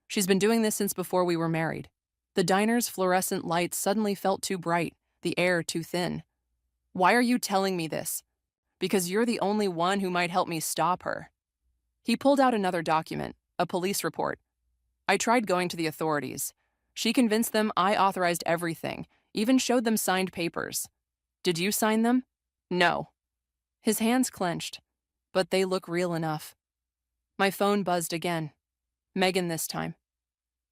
She's been doing this since before we were married. The diner's fluorescent lights suddenly felt too bright, the air too thin. Why are you telling me this? Because you're the only one who might help me stop her. He pulled out another document, a police report. I tried going to the authorities. She convinced them I authorized everything, even showed them signed papers. Did you sign them? No. His hands clenched, but they look real enough. My phone buzzed again. Megan this time.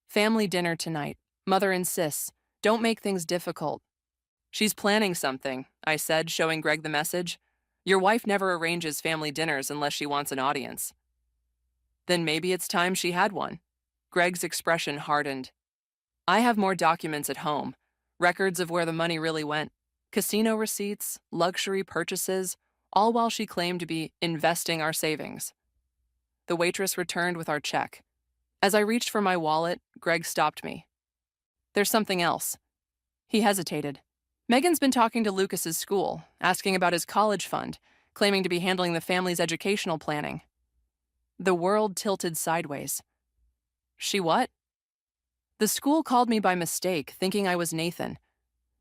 Family dinner tonight. Mother insists. Don't make things difficult. She's planning something, I said, showing Greg the message. Your wife never arranges family dinners unless she wants an audience. Then maybe it's time she had one. Greg's expression hardened. I have more documents at home, records of where the money really went, casino receipts, luxury purchases, all while she claimed to be investing our savings. The waitress returned with our check. As I reached for my wallet, Greg stopped me. There's something else. He hesitated. Megan's been talking to Lucas's school, asking about his college fund, claiming to be handling the family's educational planning. The world tilted sideways. She what? The school called me by mistake, thinking I was Nathan.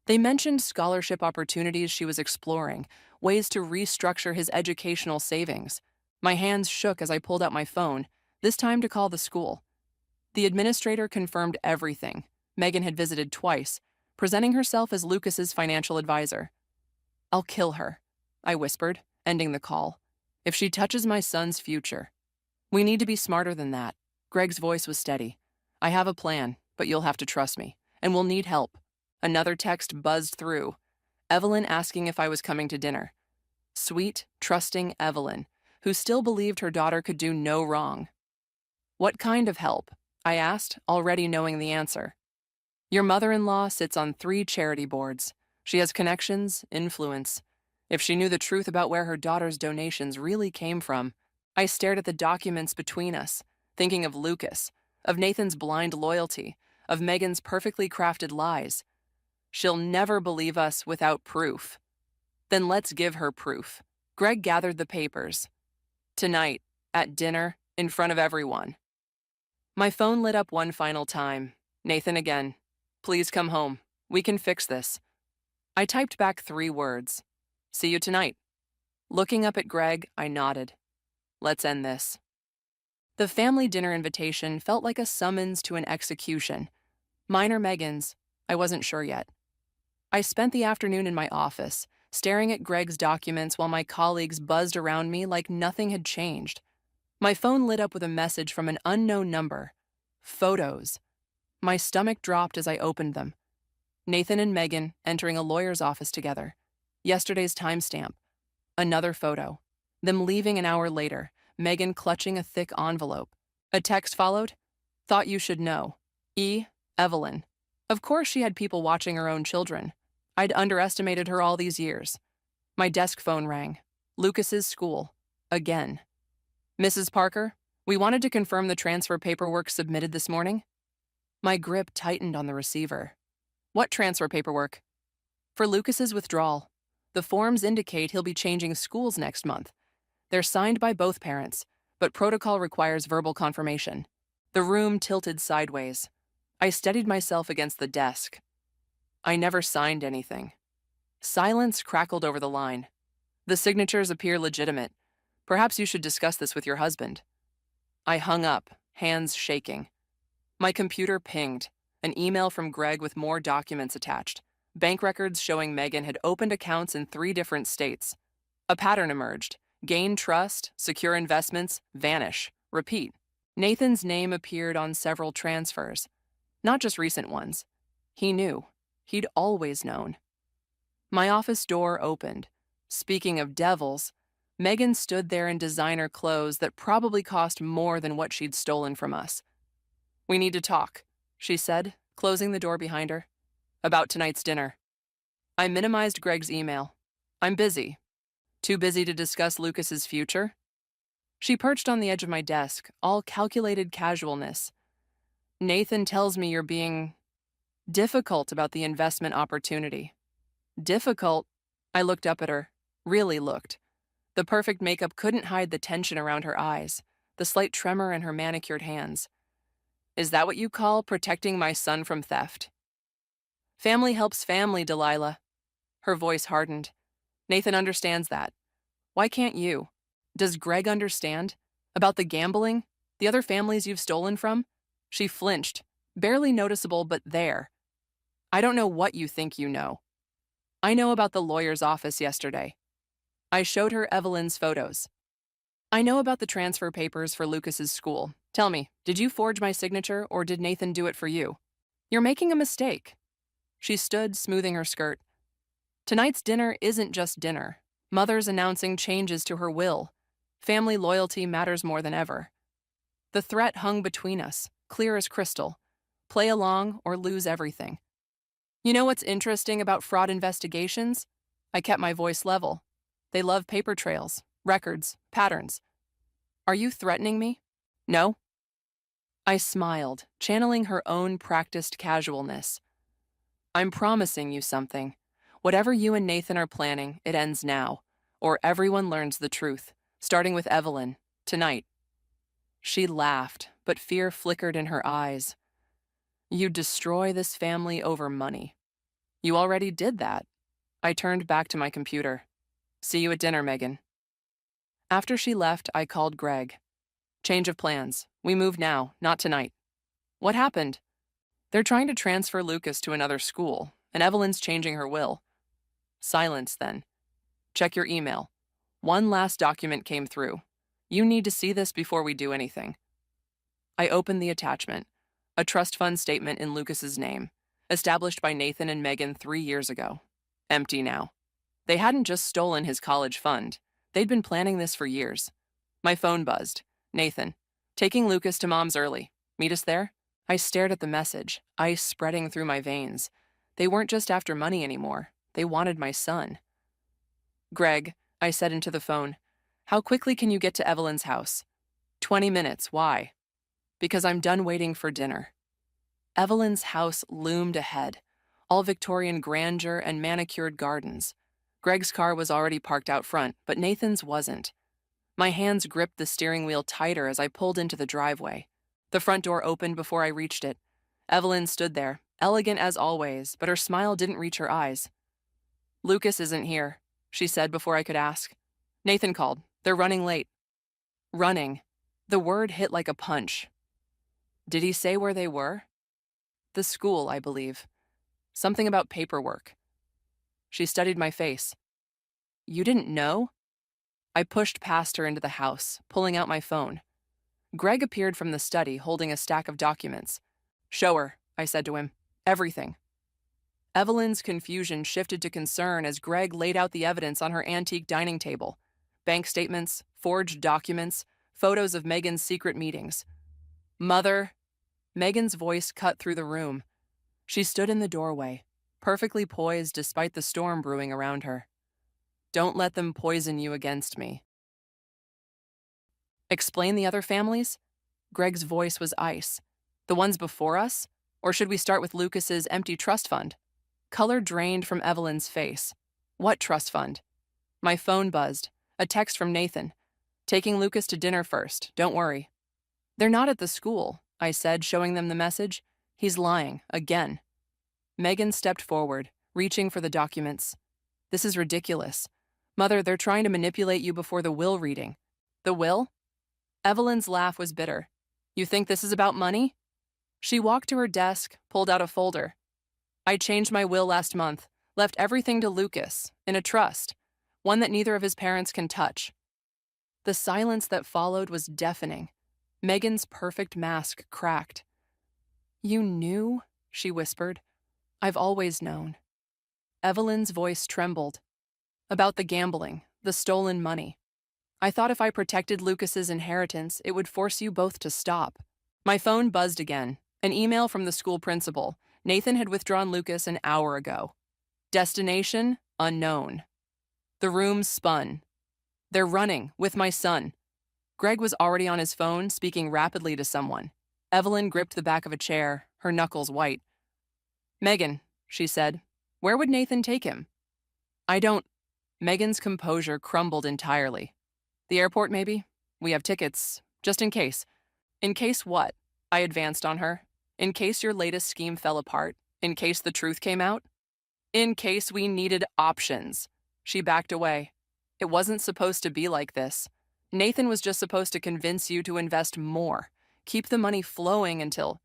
They mentioned scholarship opportunities she was exploring, ways to restructure his educational savings. My hands shook as I pulled out my phone, this time to call the school. The administrator confirmed everything. Megan had visited twice, presenting herself as Lucas's financial advisor. I'll kill her, I whispered, ending the call. If she touches my son's future. We need to be smarter than that. Greg's voice was steady. I have a plan, but you'll have to trust me, and we'll need help. Another text buzzed through. Evelyn asking if I was coming to dinner. Sweet, trusting Evelyn, who still believed her daughter could do no wrong. What kind of help? I asked, already knowing the answer. Your mother-in-law sits on 3 charity boards. She has connections, influence. If she knew the truth about where her daughter's donations really came from. I stared at the documents between us, thinking of Lucas, of Nathan's blind loyalty, of Megan's perfectly crafted lies. She'll never believe us without proof. Then let's give her proof. Greg gathered the papers. Tonight, at dinner, in front of everyone. My phone lit up one final time. Nathan again. Please come home. We can fix this. I typed back 3 words. See you tonight. Looking up at Greg, I nodded. Let's end this. The family dinner invitation felt like a summons to an execution. Mine or Megan's, I wasn't sure yet. I spent the afternoon in my office, staring at Greg's documents while my colleagues buzzed around me like nothing had changed. My phone lit up with a message from an unknown number. Photos. My stomach dropped as I opened them. Nathan and Megan entering a lawyer's office together. Yesterday's timestamp. Another photo. Them leaving an hour later, Megan clutching a thick envelope. A text followed. Thought you should know. E. Evelyn. Of course she had people watching her own children. I'd underestimated her all these years. My desk phone rang. Lucas's school. Again. Mrs. Parker, we wanted to confirm the transfer paperwork submitted this morning. My grip tightened on the receiver. What transfer paperwork? For Lucas's withdrawal. The forms indicate he'll be changing schools next month. They're signed by both parents, but protocol requires verbal confirmation. The room tilted sideways. I steadied myself against the desk. I never signed anything. Silence crackled over the line. The signatures appear legitimate. Perhaps you should discuss this with your husband. I hung up, hands shaking. My computer pinged, an email from Greg with more documents attached, bank records showing Megan had opened accounts in 3 different states. A pattern emerged: gain trust, secure investments, vanish, repeat. Nathan's name appeared on several transfers, not just recent ones. He knew. He'd always known. My office door opened. Speaking of devils, Megan stood there in designer clothes that probably cost more than what she'd stolen from us. "We need to talk," she said, closing the door behind her. "About tonight's dinner." I minimized Greg's email. "I'm busy." "Too busy to discuss Lucas's future?" She perched on the edge of my desk, all calculated casualness. "Nathan tells me you're being difficult about the investment opportunity." Difficult? I looked up at her. Really looked. The perfect makeup couldn't hide the tension around her eyes, the slight tremor in her manicured hands. "Is that what you call protecting my son from theft?" "Family helps family, Delilah." Her voice hardened. "Nathan understands that. Why can't you? Does Greg understand? About the gambling? The other families you've stolen from?" She flinched, barely noticeable, but there. "I don't know what you think you know." "I know about the lawyer's office yesterday." I showed her Evelyn's photos. "I know about the transfer papers for Lucas's school. Tell me, did you forge my signature or did Nathan do it for you?" "You're making a mistake." She stood, smoothing her skirt. "Tonight's dinner isn't just dinner. Mother's announcing changes to her will. Family loyalty matters more than ever." The threat hung between us, clear as crystal. Play along or lose everything. "You know what's interesting about fraud investigations?" I kept my voice level. "They love paper trails, records, patterns." "Are you threatening me?" "No." I smiled, channeling her own practiced casualness. "I'm promising you something. Whatever you and Nathan are planning, it ends now, or everyone learns the truth, starting with Evelyn, tonight." She laughed, but fear flickered in her eyes. "You destroy this family over money." "You already did that." I turned back to my computer. "See you at dinner, Megan." After she left, I called Greg. "Change of plans. We move now, not tonight." "What happened?" "They're trying to transfer Lucas to another school, and Evelyn's changing her will." Silence, then. "Check your email. One last document came through. You need to see this before we do anything." I opened the attachment, a trust fund statement in Lucas's name, established by Nathan and Megan 3 years ago. Empty now. They hadn't just stolen his college fund. They'd been planning this for years. My phone buzzed. "Nathan, taking Lucas to Mom's early. Meet us there?" I stared at the message, ice spreading through my veins. They weren't just after money anymore. They wanted my son. "Greg," I said into the phone, "how quickly can you get to Evelyn's house?" 20 minutes. Why?" "Because I'm done waiting for dinner." Evelyn's house loomed ahead, all Victorian grandeur and manicured gardens. Greg's car was already parked out front, but Nathan's wasn't. My hands gripped the steering wheel tighter as I pulled into the driveway. The front door opened before I reached it. Evelyn stood there, elegant as always, but her smile didn't reach her eyes. "Lucas isn't here," she said before I could ask. "Nathan called. They're running late." Running. The word hit like a punch. Did he say where they were? The school, I believe. Something about paperwork. She studied my face. "You didn't know?" I pushed past her into the house, pulling out my phone. Greg appeared from the study, holding a stack of documents. "Show her," I said to him. "Everything." Evelyn's confusion shifted to concern as Greg laid out the evidence on her antique dining table. Bank statements, forged documents, photos of Megan's secret meetings. "Mother," Megan's voice cut through the room. She stood in the doorway, perfectly poised despite the storm brewing around her. "Don't let them poison you against me." "Explain the other families?" Greg's voice was ice. "The ones before us? Or should we start with Lucas's empty trust fund?" Color drained from Evelyn's face. "What trust fund?" My phone buzzed. A text from Nathan. "Taking Lucas to dinner first, don't worry." "They're not at the school," I said, showing them the message. "He's lying, again." Megan stepped forward, reaching for the documents. "This is ridiculous. Mother, they're trying to manipulate you before the will reading." The will? Evelyn's laugh was bitter. You think this is about money? She walked to her desk, pulled out a folder. I changed my will last month, left everything to Lucas, in a trust, one that neither of his parents can touch. The silence that followed was deafening. Megan's perfect mask cracked. You knew? She whispered. I've always known. Evelyn's voice trembled. About the gambling, the stolen money. I thought if I protected Lucas's inheritance, it would force you both to stop. My phone buzzed again. An email from the school principal. Nathan had withdrawn Lucas an hour ago. Destination, unknown. The room spun. They're running, with my son. Greg was already on his phone, speaking rapidly to someone. Evelyn gripped the back of a chair, her knuckles white. Megan, she said, where would Nathan take him? I don't. Megan's composure crumbled entirely. The airport, maybe? We have tickets, just in case. In case what? I advanced on her. In case your latest scheme fell apart? In case the truth came out? In case we needed options. She backed away. It wasn't supposed to be like this. Nathan was just supposed to convince you to invest more. Keep the money flowing until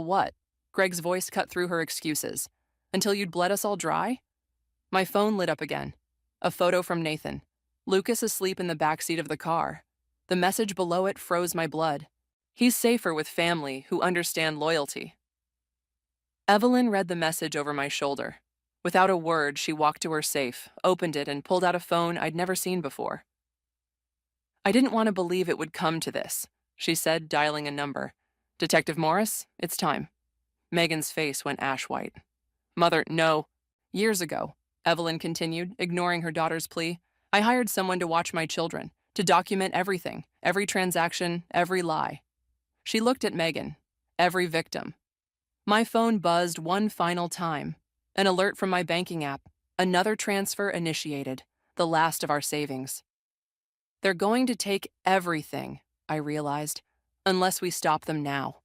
what? Greg's voice cut through her excuses. Until you'd bled us all dry? My phone lit up again. A photo from Nathan. Lucas asleep in the backseat of the car. The message below it froze my blood. He's safer with family who understand loyalty. Evelyn read the message over my shoulder. Without a word, she walked to her safe, opened it, and pulled out a phone I'd never seen before. I didn't want to believe it would come to this, she said, dialing a number. Detective Morris, it's time. Megan's face went ash-white. Mother, no. Years ago, Evelyn continued, ignoring her daughter's plea, I hired someone to watch my children, to document everything, every transaction, every lie. She looked at Megan, every victim. My phone buzzed one final time. An alert from my banking app. Another transfer initiated, the last of our savings. They're going to take everything, I realized, unless we stop them now.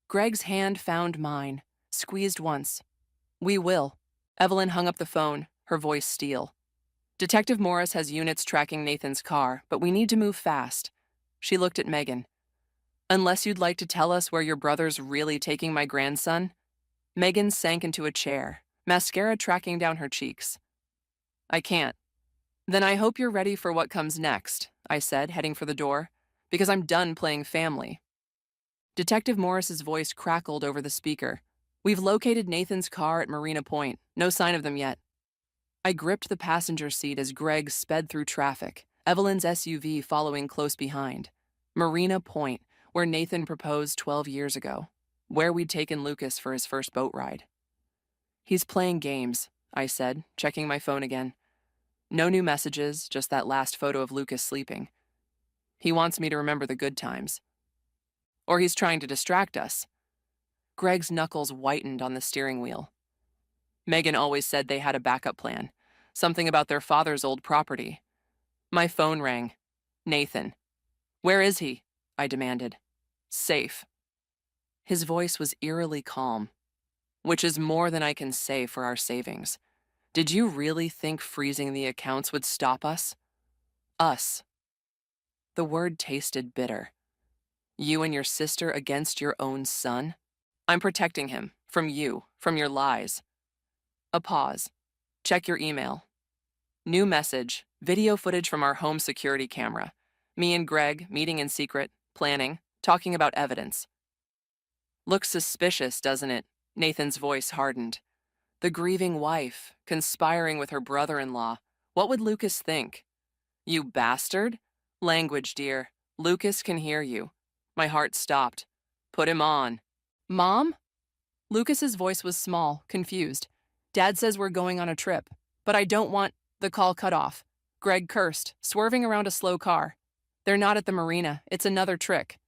Greg's hand found mine, squeezed once. We will. Evelyn hung up the phone, her voice steel. Detective Morris has units tracking Nathan's car, but we need to move fast. She looked at Megan. Unless you'd like to tell us where your brother's really taking my grandson? Megan sank into a chair, mascara tracking down her cheeks. I can't. Then I hope you're ready for what comes next, I said, heading for the door, because I'm done playing family. Detective Morris's voice crackled over the speaker. We've located Nathan's car at Marina Point. No sign of them yet. I gripped the passenger seat as Greg sped through traffic, Evelyn's SUV following close behind. Marina Point, where Nathan proposed 12 years ago, where we'd taken Lucas for his first boat ride. He's playing games, I said, checking my phone again. No new messages, just that last photo of Lucas sleeping. He wants me to remember the good times. Or he's trying to distract us. Greg's knuckles whitened on the steering wheel. Megan always said they had a backup plan, something about their father's old property. My phone rang. Nathan. Where is he? I demanded. Safe. His voice was eerily calm. Which is more than I can say for our savings. Did you really think freezing the accounts would stop us? Us. The word tasted bitter. You and your sister against your own son? I'm protecting him, from you, from your lies. A pause. Check your email. New message, video footage from our home security camera. Me and Greg meeting in secret, planning, talking about evidence. Looks suspicious, doesn't it? Nathan's voice hardened. The grieving wife, conspiring with her brother-in-law. What would Lucas think? You bastard? Language, dear. Lucas can hear you. My heart stopped. Put him on. Mom? Lucas's voice was small, confused. Dad says we're going on a trip, but I don't want... The call cut off. Greg cursed, swerving around a slow car. They're not at the marina. It's another trick.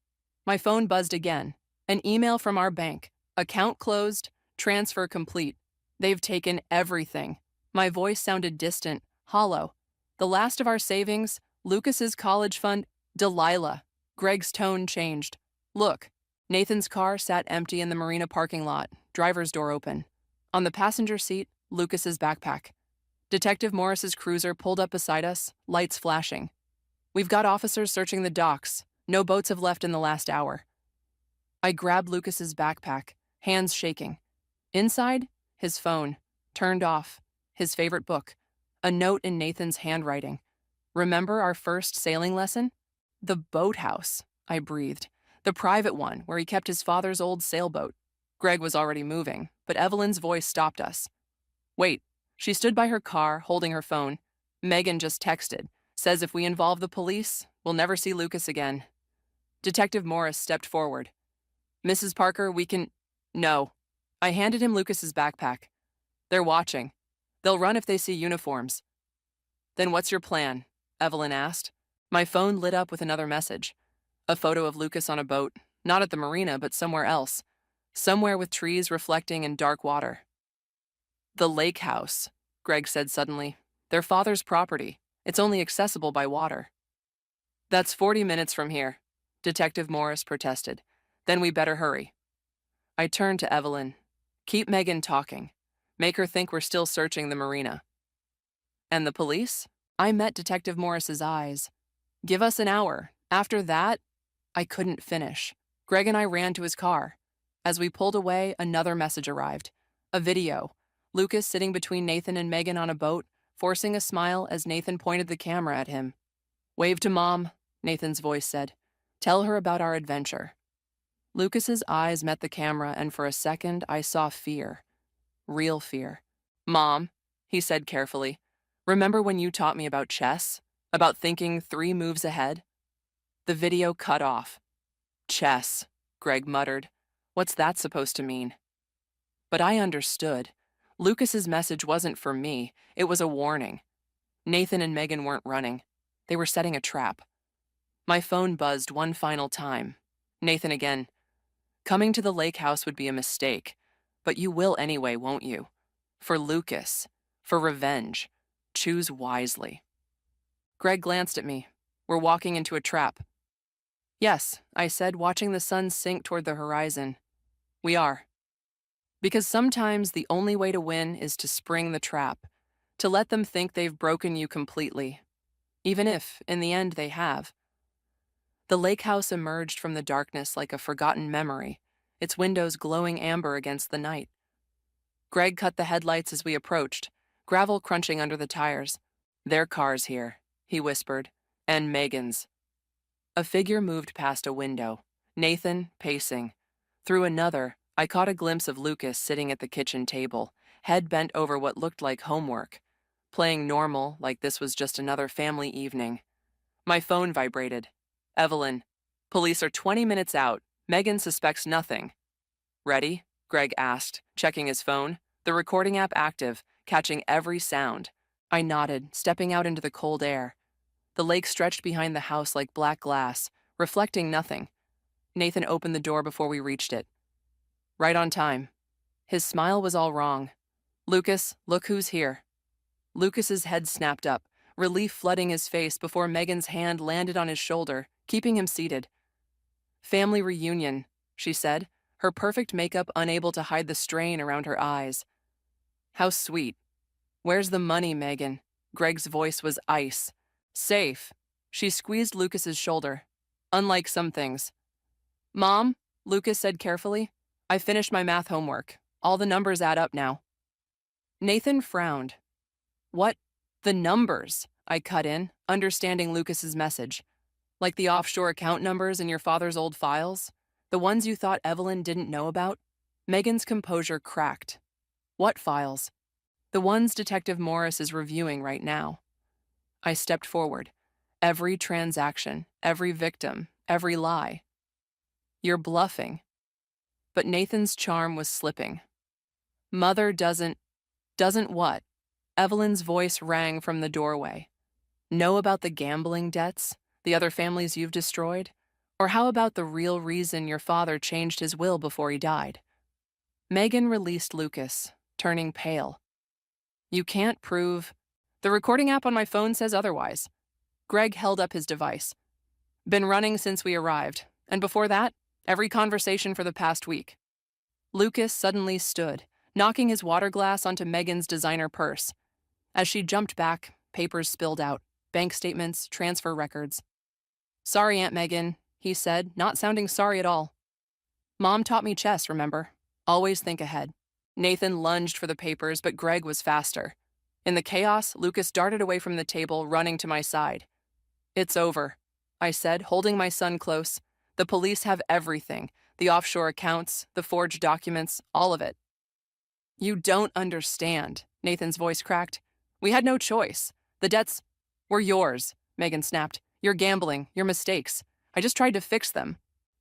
My phone buzzed again. An email from our bank. Account closed. Transfer complete. They've taken everything. My voice sounded distant, hollow. The last of our savings, Lucas's college fund, Delilah. Greg's tone changed. Look. Nathan's car sat empty in the marina parking lot, driver's door open. On the passenger seat, Lucas's backpack. Detective Morris's cruiser pulled up beside us, lights flashing. We've got officers searching the docks. No boats have left in the last hour. I grabbed Lucas's backpack, hands shaking. Inside, his phone, turned off, his favorite book, a note in Nathan's handwriting. Remember our first sailing lesson? The boathouse, I breathed. The private one where he kept his father's old sailboat. Greg was already moving, but Evelyn's voice stopped us. Wait. She stood by her car, holding her phone. Megan just texted. Says if we involve the police, we'll never see Lucas again. Detective Morris stepped forward. Mrs. Parker, we can... No. I handed him Lucas's backpack. They're watching. They'll run if they see uniforms. Then what's your plan? Evelyn asked. My phone lit up with another message. A photo of Lucas on a boat, not at the marina, but somewhere else. Somewhere with trees reflecting in dark water. The lake house, Greg said suddenly. Their father's property. It's only accessible by water. That's 40 minutes from here, Detective Morris protested. Then we better hurry. I turned to Evelyn. Keep Megan talking. Make her think we're still searching the marina. And the police? I met Detective Morris's eyes. Give us an hour. After that, I couldn't finish. Greg and I ran to his car. As we pulled away, another message arrived. A video. Lucas sitting between Nathan and Megan on a boat, forcing a smile as Nathan pointed the camera at him. Wave to Mom, Nathan's voice said. Tell her about our adventure. Lucas's eyes met the camera, and for a second I saw fear. Real fear. Mom, he said carefully, remember when you taught me about chess? About thinking 3 moves ahead? The video cut off. Chess, Greg muttered. What's that supposed to mean? But I understood. Lucas's message wasn't for me. It was a warning. Nathan and Megan weren't running. They were setting a trap. My phone buzzed one final time. Nathan again. Coming to the lake house would be a mistake. But you will anyway, won't you? For Lucas. For revenge. Choose wisely. Greg glanced at me. We're walking into a trap. Yes, I said, watching the sun sink toward the horizon. We are. Because sometimes the only way to win is to spring the trap, to let them think they've broken you completely, even if, in the end, they have. The lake house emerged from the darkness like a forgotten memory, its windows glowing amber against the night. Greg cut the headlights as we approached, gravel crunching under the tires. Their car's here, he whispered, and Megan's. A figure moved past a window, Nathan pacing. Through another, I caught a glimpse of Lucas sitting at the kitchen table, head bent over what looked like homework, playing normal like this was just another family evening. My phone vibrated. Evelyn, police are 20 minutes out. Megan suspects nothing. Ready? Greg asked, checking his phone, the recording app active, catching every sound. I nodded, stepping out into the cold air. The lake stretched behind the house like black glass, reflecting nothing. Nathan opened the door before we reached it. Right on time. His smile was all wrong. Lucas, look who's here. Lucas's head snapped up, relief flooding his face before Megan's hand landed on his shoulder, keeping him seated. Family reunion, she said, her perfect makeup unable to hide the strain around her eyes. How sweet. Where's the money, Megan? Greg's voice was ice. Safe. She squeezed Lucas's shoulder. Unlike some things. Mom, Lucas said carefully, I finished my math homework. All the numbers add up now. Nathan frowned. What? The numbers? I cut in, understanding Lucas's message. Like the offshore account numbers in your father's old files? The ones you thought Evelyn didn't know about? Megan's composure cracked. What files? The ones Detective Morris is reviewing right now. I stepped forward. Every transaction, every victim, every lie. You're bluffing. But Nathan's charm was slipping. Mother doesn't what? Evelyn's voice rang from the doorway. Know about the gambling debts, the other families you've destroyed? Or how about the real reason your father changed his will before he died? Megan released Lucas, turning pale. You can't prove... The recording app on my phone says otherwise. Greg held up his device. Been running since we arrived, and before that, every conversation for the past week. Lucas suddenly stood, knocking his water glass onto Megan's designer purse. As she jumped back, papers spilled out. bank statements, transfer records. "Sorry, Aunt Megan," he said, not sounding sorry at all. "Mom taught me chess, remember? Always think ahead." Nathan lunged for the papers, but Greg was faster. In the chaos, Lucas darted away from the table, running to my side. "It's over," I said, holding my son close. "The police have everything. The offshore accounts, the forged documents, all of it." "You don't understand," Nathan's voice cracked. "We had no choice. The debts were yours," Megan snapped. "Your gambling, your mistakes. I just tried to fix them.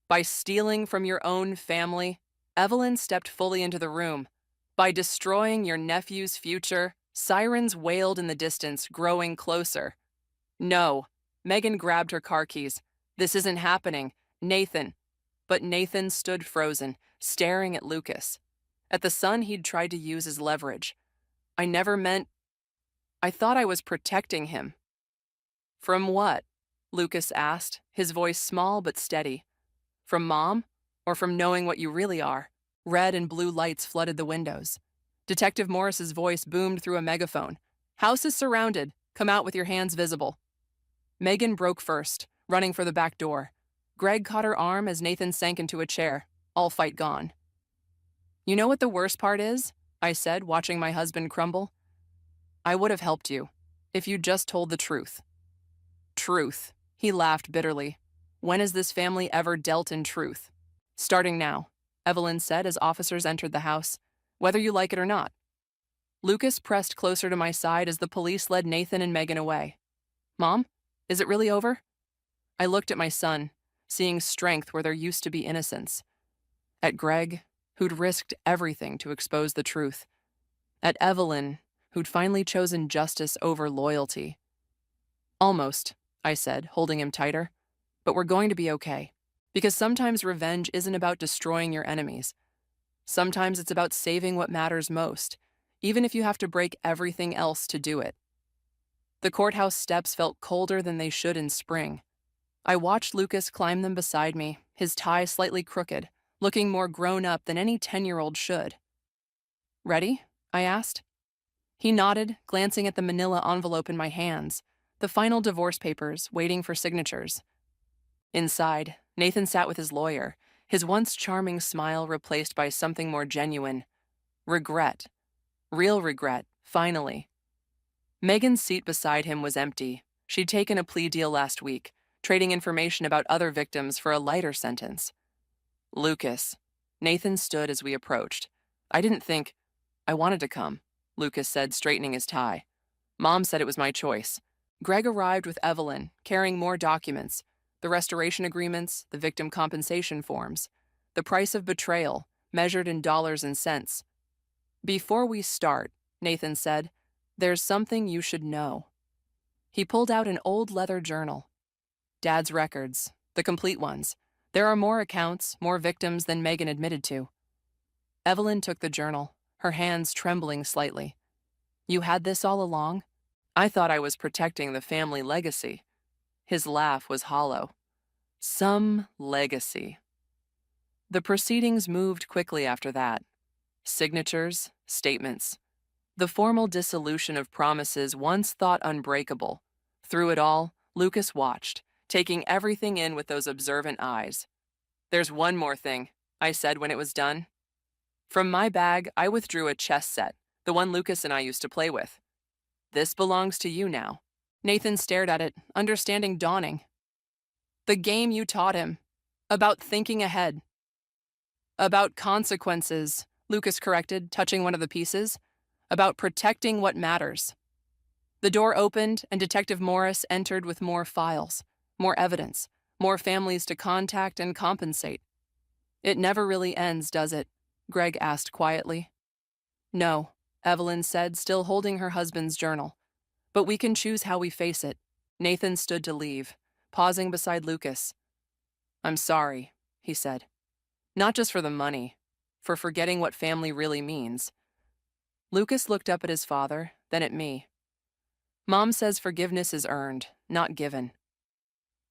By stealing from your own family." Evelyn stepped fully into the room. "By destroying your nephew's future." Sirens wailed in the distance, growing closer. "No." Megan grabbed her car keys. "This isn't happening. Nathan." But Nathan stood frozen, staring at Lucas, at the son he'd tried to use as leverage. "I never meant. I thought I was protecting him." "From what?" Lucas asked, his voice small but steady. "From Mom? Or from knowing what you really are?" Red and blue lights flooded the windows. Detective Morris's voice boomed through a megaphone. "House is surrounded. Come out with your hands visible." Megan broke first, running for the back door. Greg caught her arm as Nathan sank into a chair, all fight gone. "You know what the worst part is?" I said, watching my husband crumble. "I would have helped you, if you'd just told the truth." "Truth," he laughed bitterly. "When has this family ever dealt in truth?" "Starting now," Evelyn said as officers entered the house, "whether you like it or not." Lucas pressed closer to my side as the police led Nathan and Megan away. "Mom, is it really over?" I looked at my son, seeing strength where there used to be innocence. At Greg, who'd risked everything to expose the truth. At Evelyn, who'd finally chosen justice over loyalty. "Almost," I said, holding him tighter. "But we're going to be okay. Because sometimes revenge isn't about destroying your enemies. Sometimes it's about saving what matters most, even if you have to break everything else to do it." The courthouse steps felt colder than they should in spring. I watched Lucas climb them beside me, his tie slightly crooked, looking more grown up than any 10-year-old should. "Ready?" I asked. He nodded, glancing at the manila envelope in my hands, the final divorce papers, waiting for signatures. Inside, Nathan sat with his lawyer, his once charming smile replaced by something more genuine. Regret. Real regret, finally. Megan's seat beside him was empty. She'd taken a plea deal last week, trading information about other victims for a lighter sentence. "Lucas." Nathan stood as we approached. "I didn't think. I wanted to come," Lucas said, straightening his tie. "Mom said it was my choice." Greg arrived with Evelyn, carrying more documents, the restoration agreements, the victim compensation forms, the price of betrayal, measured in dollars and cents. "Before we start," Nathan said, "there's something you should know." He pulled out an old leather journal. Dad's records, the complete ones. There are more accounts, more victims than Megan admitted to. Evelyn took the journal, her hands trembling slightly. "You had this all along?" "I thought I was protecting the family legacy." His laugh was hollow. "Some legacy." The proceedings moved quickly after that. Signatures, statements. The formal dissolution of promises once thought unbreakable. Through it all, Lucas watched, taking everything in with those observant eyes. "There's one more thing," I said when it was done. From my bag, I withdrew a chess set, the one Lucas and I used to play with. "This belongs to you now." Nathan stared at it, understanding dawning. "The game you taught him. About thinking ahead." "About consequences," Lucas corrected, touching one of the pieces. "About protecting what matters." The door opened, and Detective Morris entered with more files, more evidence, more families to contact and compensate. "It never really ends, does it?" Greg asked quietly. "No," Evelyn said, still holding her husband's journal. "But we can choose how we face it." Nathan stood to leave, pausing beside Lucas. "I'm sorry," he said. "Not just for the money, for forgetting what family really means." Lucas looked up at his father, then at me. "Mom says forgiveness is earned, not given."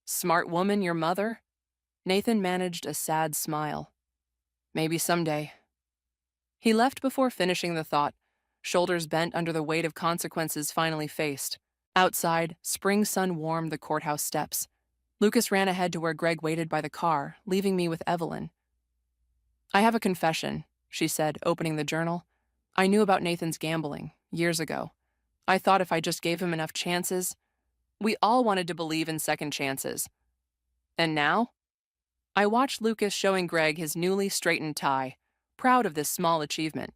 "Smart woman, your mother?" Nathan managed a sad smile. "Maybe someday." He left before finishing the thought, shoulders bent under the weight of consequences finally faced. Outside, spring sun warmed the courthouse steps. Lucas ran ahead to where Greg waited by the car, leaving me with Evelyn. I have a confession, she said, opening the journal. I knew about Nathan's gambling, years ago. I thought if I just gave him enough chances. We all wanted to believe in second chances. And now? I watched Lucas showing Greg his newly straightened tie, proud of this small achievement.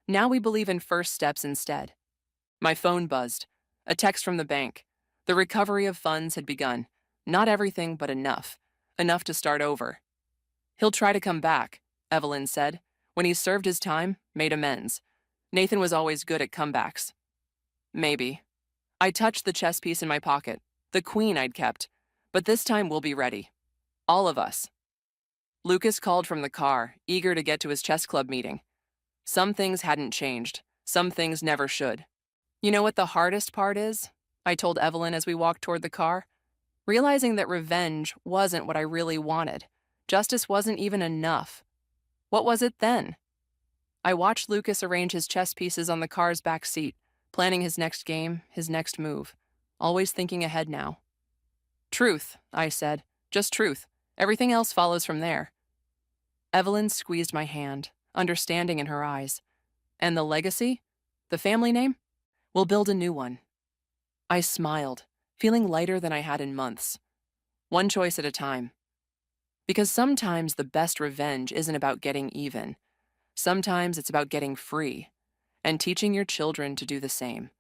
Now we believe in first steps instead. My phone buzzed. A text from the bank. The recovery of funds had begun. Not everything, but enough. Enough to start over. He'll try to come back, Evelyn said. When he served his time, made amends. Nathan was always good at comebacks. Maybe. I touched the chess piece in my pocket, the queen I'd kept. But this time we'll be ready. All of us. Lucas called from the car, eager to get to his chess club meeting. Some things hadn't changed. Some things never should. You know what the hardest part is? I told Evelyn as we walked toward the car. Realizing that revenge wasn't what I really wanted. Justice wasn't even enough. What was it then? I watched Lucas arrange his chess pieces on the car's back seat, planning his next game, his next move. Always thinking ahead now. Truth, I said. Just truth. Everything else follows from there. Evelyn squeezed my hand, understanding in her eyes. And the legacy? The family name? We'll build a new one. I smiled, feeling lighter than I had in months. One choice at a time. Because sometimes the best revenge isn't about getting even. Sometimes it's about getting free and teaching your children to do the same.